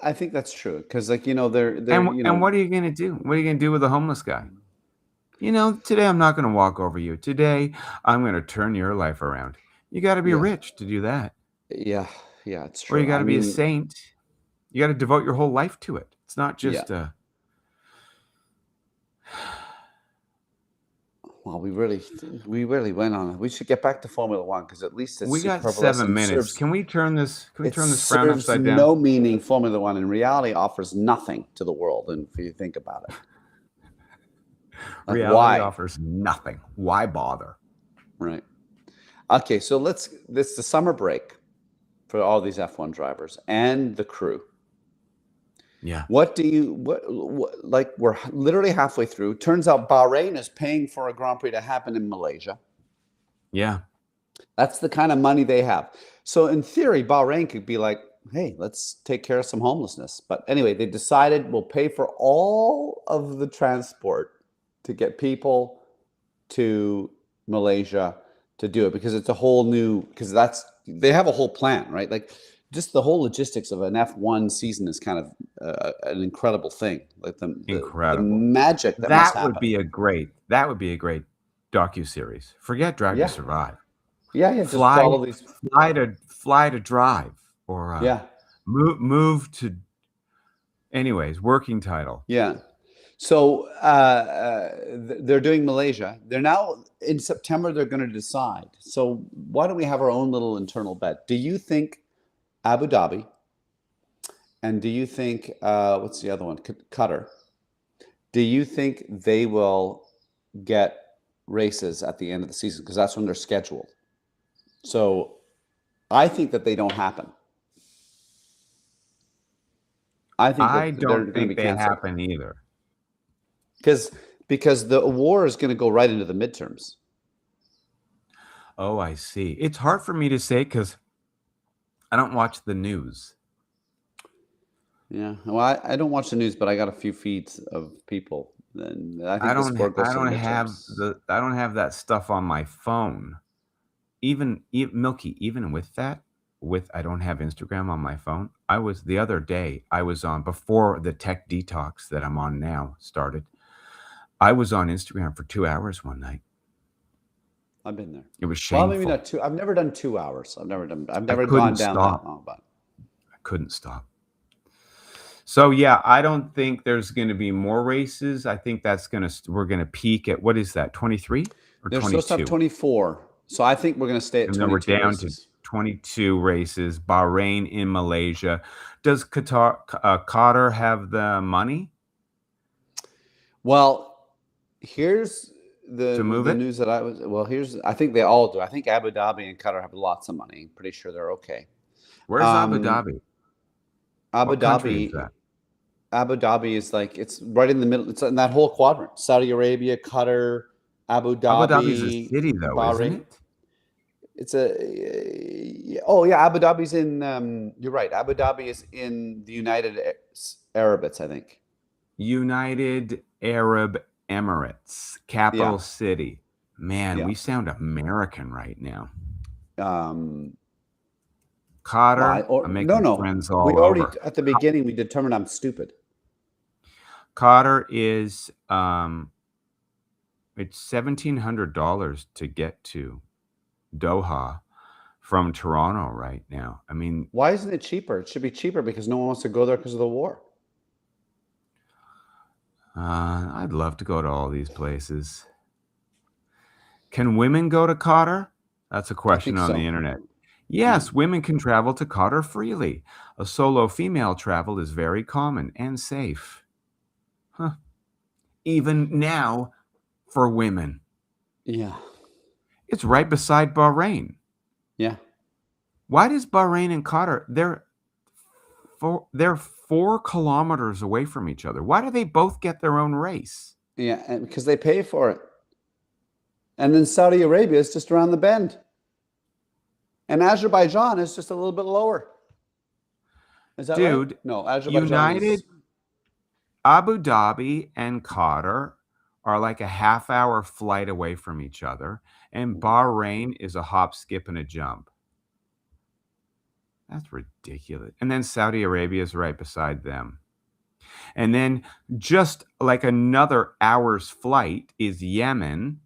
I think that's true because they're And what are you going to do? What are you going to do with a homeless guy? Today I'm not going to walk over you. Today I'm going to turn your life around. You got to be yeah, rich to do that. yeah, yeah, it's Or you true. got I to be a mean, saint. You got to devote your whole life to it. It's not yeah. just a Well, we really went on. We should get back to Formula One because at least it's we got superfluous 7 and minutes. serves Can we it turn this frown serves upside down? no meaning. Formula One in reality offers nothing to the world, and if you think about it, like, Reality why? offers nothing. Why bother? Right. Okay, so this is the summer break for all these F1 drivers and the crew. Yeah. What like, we're literally halfway through. Turns out Bahrain is paying for a Grand Prix to happen in Malaysia. Yeah. That's the kind of money they have. So in theory, Bahrain could be like, hey, let's take care of some homelessness. But anyway, they decided we'll pay for all of the transport to get people to Malaysia to do it, because it's a whole new, because they have a whole plan, right? Like, just the whole logistics of an F1 season is kind of an incredible thing. Like the Incredible. magic that must That would happen. be a great docu-series. Forget Drive to Yeah. Survive. Yeah. Yeah. Just Fly follow these. fly to Drive, or Yeah. move to, anyways, working title. Yeah. So they're doing Malaysia. They're now in September. They're going to decide. So why don't we have our own little internal bet? Do you think Abu Dhabi, and do you think what's the other one? Qatar. Do you think they will get races at the end of the season, because that's when they're scheduled? So I think that they don't happen. I think I that they're don't going to be think they canceled happen either. because the war is going to go right into the midterms. Oh, I see. It's hard for me to say because I don't watch the news. Yeah. Well, I don't watch the news, but I got a few feeds of people, and I think this war I goes to the don't have midterms. I don't have that stuff on my phone. Even Milky, even with that, I don't have Instagram on my phone. The other day, I was on before the tech detox that I'm on now started. I was on Instagram for 2 hours one night. I've been there. It was Well, maybe shameful. not 2. I've never done 2 hours. I've never I gone couldn't down that stop. long, but I couldn't stop. So yeah, I don't think there's going to be more races. I think we're going to peak at, what is that, 23 or they're supposed to have 22? 24. So I think we're going to stay at And then we're 22 down to races. 22 races. Bahrain in Malaysia. Does Qatar have the money Well, here's to move the it? news that I think they all do. I think Abu Dhabi and Qatar have lots of money. I'm pretty sure they're okay. Where's Abu Dhabi? Abu What country is Dhabi that? Abu Dhabi is like, it's right in the middle. It's in that whole quadrant. Saudi Arabia, Qatar, Abu Abu Dhabi is a Dhabi, city, though, isn't Bahrain. it? It's oh yeah, Abu Dhabi's in you're right. Abu Dhabi is in the United Arabs, I think. United Arab Emirates, capital Yeah. city. Man, Yeah. we sound American right now. Well, Qatar, I'm making no. friends We all already over. at the beginning we determined I'm stupid. Qatar is it's $1,700 to get to Doha from Toronto right now. I mean, Why isn't it cheaper? It should be cheaper because no one wants to go there because of the war. I'd love to go to all these places. Can women go to Qatar? That's a question on so. the internet. Yes, women can travel to Qatar freely. A solo female travel is very common and safe. Huh. Even now for women. Yeah. It's right beside Bahrain. Yeah. Why does Bahrain and Qatar, they're 4 kilometers away from each other. Why do they both get their own race? Yeah, and because they pay for it. And then Saudi Arabia is just around the bend. And Azerbaijan is just a little bit lower. Is that Dude, right? No, Azerbaijan is... Abu Dhabi and Qatar are like a half-hour flight away from each other, and Bahrain is a hop, skip, and a jump. That's ridiculous. And then Saudi Arabia is right beside them. And then just like another hour's flight is Yemen,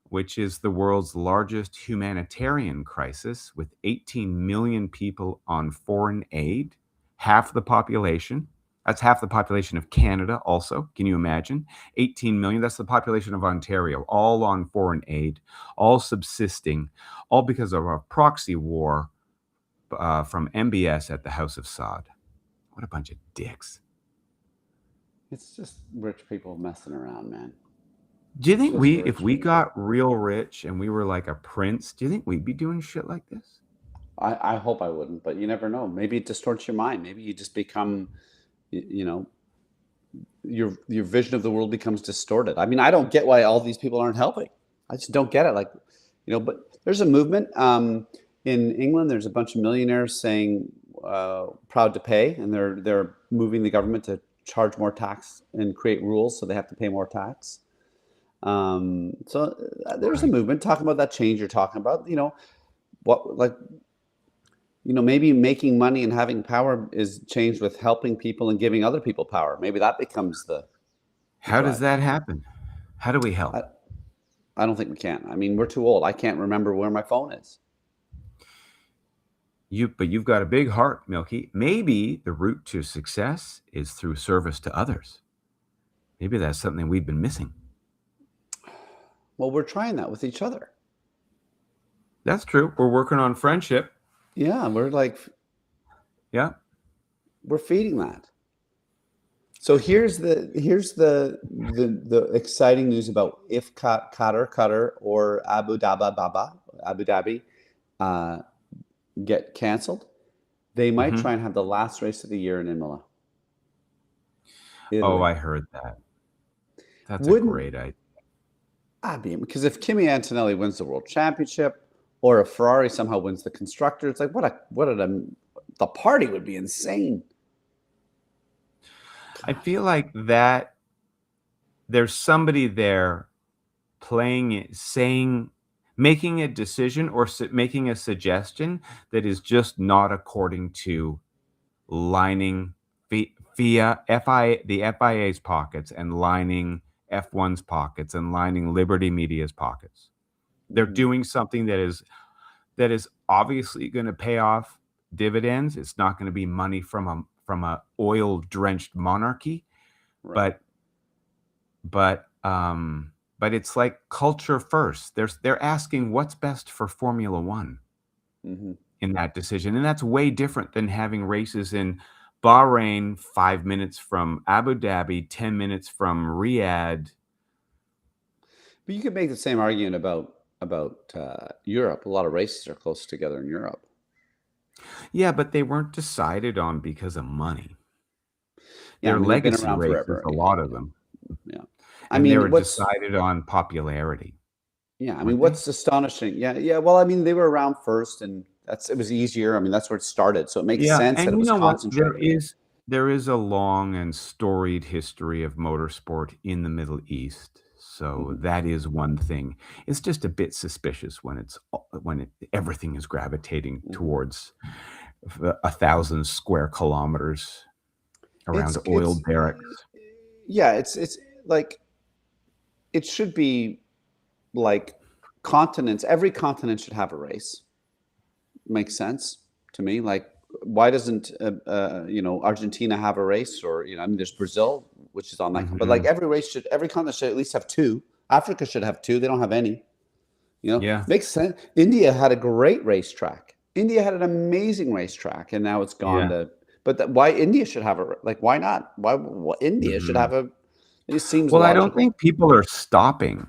which is the world's largest humanitarian crisis with 18 million people on foreign aid, half the population. That's half the population of Canada also. Can you imagine? 18 million. That's the population of Ontario, all on foreign aid, all subsisting, all because of a proxy war from MBS at the House of Saud. What a bunch of dicks. It's just rich people messing around, man. Do you think if we got real rich and we were like a prince, do you think we'd be doing shit like this? I hope I wouldn't, but you never know. Maybe it distorts your mind. Maybe you just become, your vision of the world becomes distorted. I mean, I don't get why all these people aren't helping. I just don't get it. Like, but there's a movement in England. There's a bunch of millionaires saying proud to pay, and they're moving the government to charge more tax and create rules so they have to pay more tax. So there's a movement talking about that change you're talking about. Maybe making money and having power is changed with helping people and giving other people power. Maybe that becomes the How does that happen? How do we help? I don't think we can. I mean, we're too old. I can't remember where my phone is. But you've got a big heart, Milky. Maybe the route to success is through service to others. Maybe that's something we've been missing. Well, we're trying that with each other. That's true. We're working on friendship. Yeah, we're feeding that. So here's the exciting news about if Qatar or Abu Dhabi get canceled, they might try and have the last race of the year in Imola. Oh, Italy. I heard that. That's a Wouldn't great idea. I mean, because if Kimi Antonelli wins the world championship, or if Ferrari somehow wins the constructor, it's like the party would be insane. I feel like that there's somebody there playing it, saying, making a decision or making a suggestion that is just not according to lining the FIA's pockets and lining F1's pockets and lining Liberty Media's pockets. They're Mhm. doing something that is obviously going to pay off dividends. It's not going to be money from a oil drenched monarchy, Right. but it's like culture first. They're asking what's best for Formula One Hmm. in that decision, and that's way different than having races in Bahrain 5 minutes from Abu Dhabi, 10 minutes from Riyadh. But you could make the same argument about Europe. A lot of races are close together in Europe. Yeah, but they weren't decided on because of money. Yeah, I They're mean they've been legacy around races, forever. a Yeah, lot of them, yeah. I and they mean, were decided on popularity, yeah, I mean, weren't they? what's astonishing? Yeah, yeah. Well, I mean, they were around first, and it was easier. I mean, that's where it started, so it makes Yeah, sense that and it you was know what? There concentrated. is there is a long and storied history of motorsport in the Middle East, so Mhm. that is one thing. It's just a bit suspicious when everything is gravitating Mhm. towards 1,000 square kilometers around oil It's derricks. yeah, it's like it should be like continents. Every continent should have a race. Makes sense to me. Like, why doesn't Argentina have a race? Or I mean, there's Brazil, which is on that, but like Mhm. every continent should at least have two. Africa should have two. They don't have any. Yeah, Makes sense. India had a great racetrack. India had an amazing racetrack, and now it's gone yeah. to. But why India should have why not? Why India should Mhm. have a? It just seems Well, I don't logical. think people are stopping.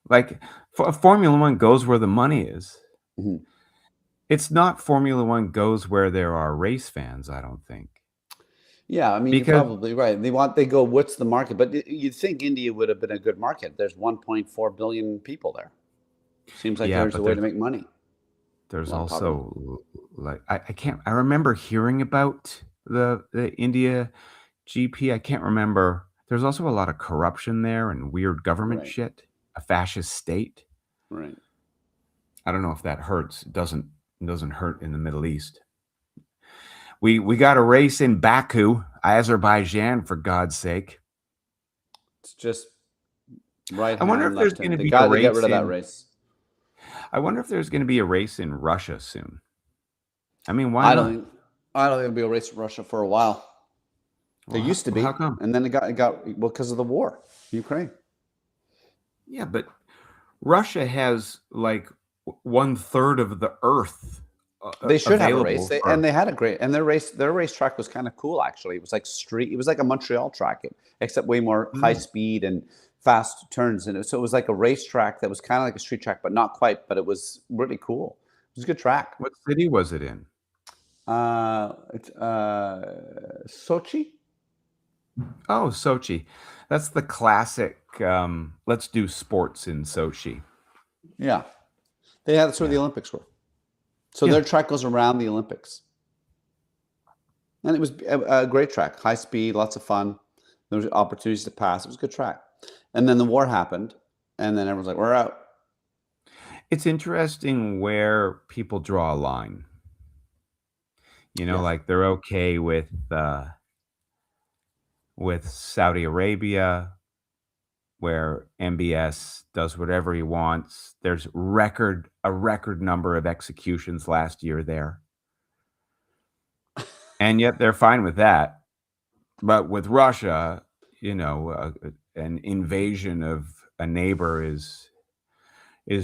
Like, Formula One goes where the money is. Mhm. It's not Formula One goes where there are race fans, I don't think. Yeah, I mean, you're Because probably right. They go, what's the market? But you'd think India would have been a good market. There's 1.4 billion people there. Seems like yeah, there's a but way to make money. A there's lot of population. also, like, I can't I remember hearing about the India GP. I can't remember. There's also a lot of corruption there and weird government Right, shit, a fascist state. right. I don't know if that hurts. It doesn't hurt in the Middle East. We got a race in Baku, Azerbaijan, for God's sake. It's just right I wonder hand, if there's left hand. gonna They be a got to get rid race of that in race. I wonder if there's gonna be a race in Russia soon. I mean, why I don't not? think I don't think it'll be a race in Russia for a while. There Well, used to how be, come? and then it got well because of the war, Ukraine. Yeah, but Russia has like 1/3 of the Earth They should have a race. available for. They had a great and their racetrack was kind of cool actually. It was like street. It was like a Montreal track, except way more high Mm. speed and fast turns. And so it was like a racetrack that was kind of like a street track, but not quite. But it was really cool. It was a good track. What city was it in? It's Sochi. Oh, Sochi. That's the classic. Let's do sports in Sochi. Yeah, they had that's where the Yeah, Olympics were. So yeah. their track goes around the Olympics, and it was a great track, high speed, lots of fun. There was opportunities to pass. It was a good track, and then the war happened, and then everyone's like, "We're out." It's interesting where people draw a line. Yeah, Like they're okay with Saudi Arabia, where MBS does whatever he wants. There's a record number of executions last year there, and yet they're fine with that. But with Russia, an invasion of a neighbor is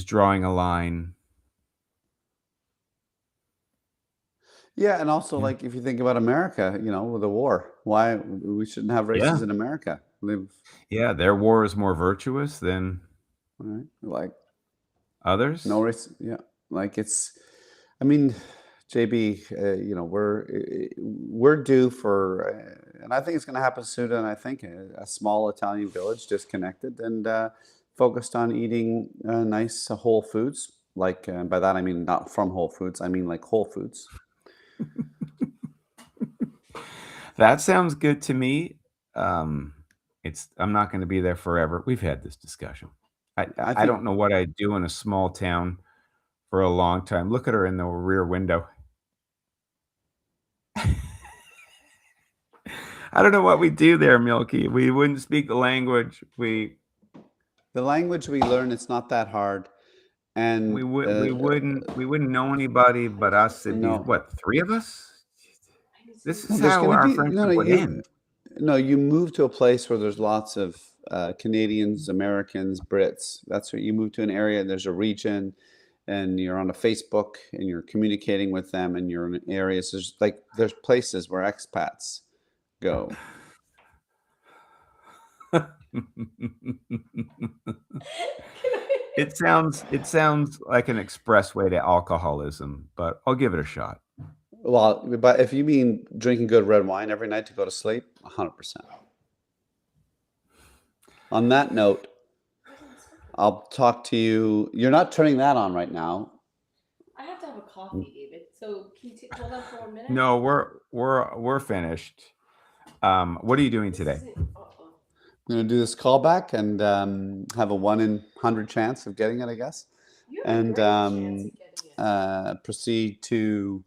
drawing a line. yeah, and also Yeah, like if you think about America, with the war, why we shouldn't have races yeah, in America? Live yeah. Their war is more virtuous than right, like no others. race. Yeah, like it's. I mean, JB, we're due for, and I think it's going to happen soon. And I think a small Italian village disconnected and focused on eating nice whole foods. Like by that I mean not from Whole Foods. I mean like Whole Foods. That sounds good to me. I'm not going to be there forever. We've had this discussion. I I don't think know what I'd do in a small town for a long time. Look at her in the rear window. I don't know what we do there, Milky. We wouldn't speak the language. the language we learn, it's not that hard, and We wouldn't know anybody but us. It'd be no, what, three of us? This no, is there's how going to our be friendship would end. no. You move to a place where there's lots of Canadians, Americans, Brits. That's where you move to an area. There's a region, and you're on a Facebook, and you're communicating with them, and you're in areas. There's places where expats go. It sounds like an expressway to alcoholism, but I'll give it a shot. Well, but if you mean drinking good red wine every night to go to sleep, 100%. On that note, I'll talk to you. You're not turning that on right now. I have to have a coffee, David. So can you hold on for 1 minute? No, we're finished. What are you doing today? I'm going to do this callback and have a 1 in 100 chance of getting it, I guess, You have a and great chance of getting it. proceed to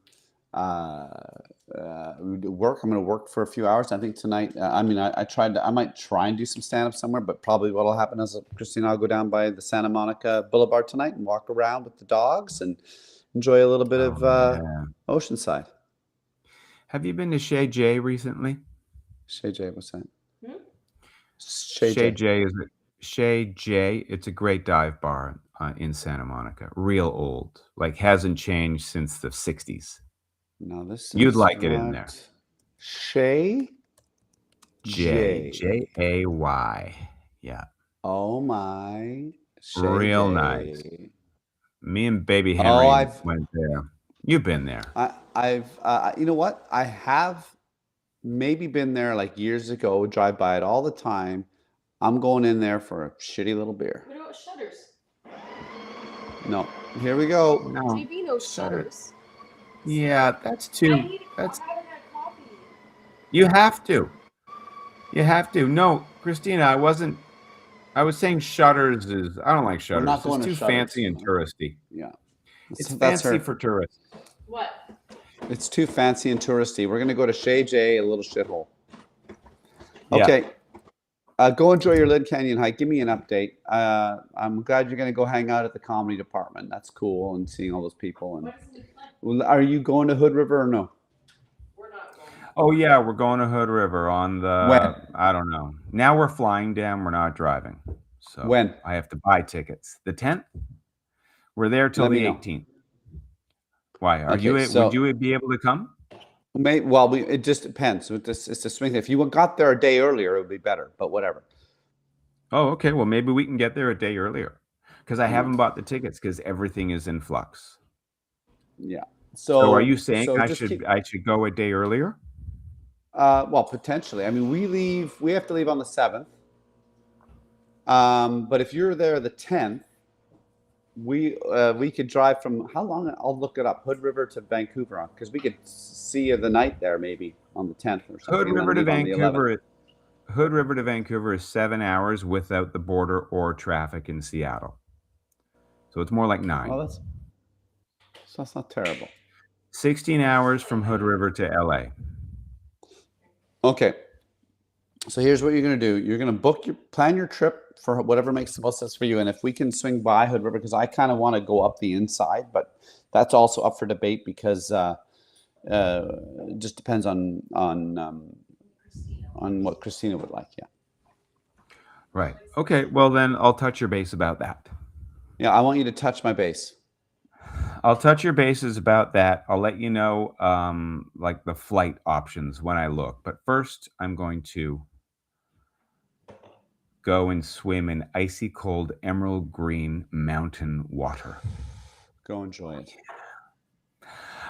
work. I'm going to work for a few hours. I think tonight. I might try and do some stand up somewhere, but probably what will happen is Christina, I'll go down by the Santa Monica Boulevard tonight and walk around with the dogs and enjoy a little bit of Yeah. Oceanside. Have you been to Shay J recently? Shay J, what's that? Shay J. Shay J. It's a great dive bar in Santa Monica. Real old, like hasn't changed since the 60s. No, this You'd is like it in there. Shay J. Jay. Yeah. Oh my. Shay Real J. nice. Me and baby Henry went there. You've been there. I've you know what? I have maybe been there like years ago, drive by it all the time. I'm going in there for a shitty little beer. What about Shutters? No. Here we go. No. JB knows Shutters. Yeah, that's too. I haven't had coffee. You have to. No, Christina, I was saying Shutters is. I don't like Shutters. not going it's to too Shutters, fancy and touristy. Yeah. It's That's fancy her. for tourists. What? It's too fancy and touristy. We're gonna go to Shay J, a little shithole. Yeah. Okay. Go enjoy your Lid Canyon hike. Give me an update. I'm glad you're gonna go hang out at the comedy department. That's cool, and seeing all those people. And What is the plan? are you going to Hood River or no? We're not going. Oh yeah, we're going to Hood River on the. When? I don't know. Now we're flying down. We're not driving. So When? I have to buy tickets. The 10th. We're there till Let me the know. 18th. Why are Okay, you? so- Would you be able to come? It just depends. With this, it's a swing thing. If you got there a day earlier, it would be better. But whatever. Oh, okay. Well, maybe we can get there a day earlier because I haven't bought the tickets because everything is in flux. Yeah. So are you saying I just should go a day earlier? Well, potentially. I mean, we have to leave on the 7th. But if you're there the 10th, we could drive from how long? I'll look it up. Hood River to Vancouver, because we could see the night there maybe on the 10th or something. Hood and then River to leave on the 11th. Vancouver. Hood River to Vancouver is 7 hours without the border or traffic in Seattle. So it's more like 9. Well, that's not terrible. 16 hours from Hood River to LA. Okay. So here's what you're going to do. You're going to plan your trip for whatever makes the most sense for you. And if we can swing by Hood River, because I kind of want to go up the inside, but that's also up for debate because it just depends on what Christina would like. Yeah. Right. Okay. Well, then I'll touch your base about that. Yeah. I want you to touch my base. I'll touch your bases about that. I'll let you know like the flight options when I look. But first, I'm going to go and swim in icy cold emerald green mountain water. Go enjoy it.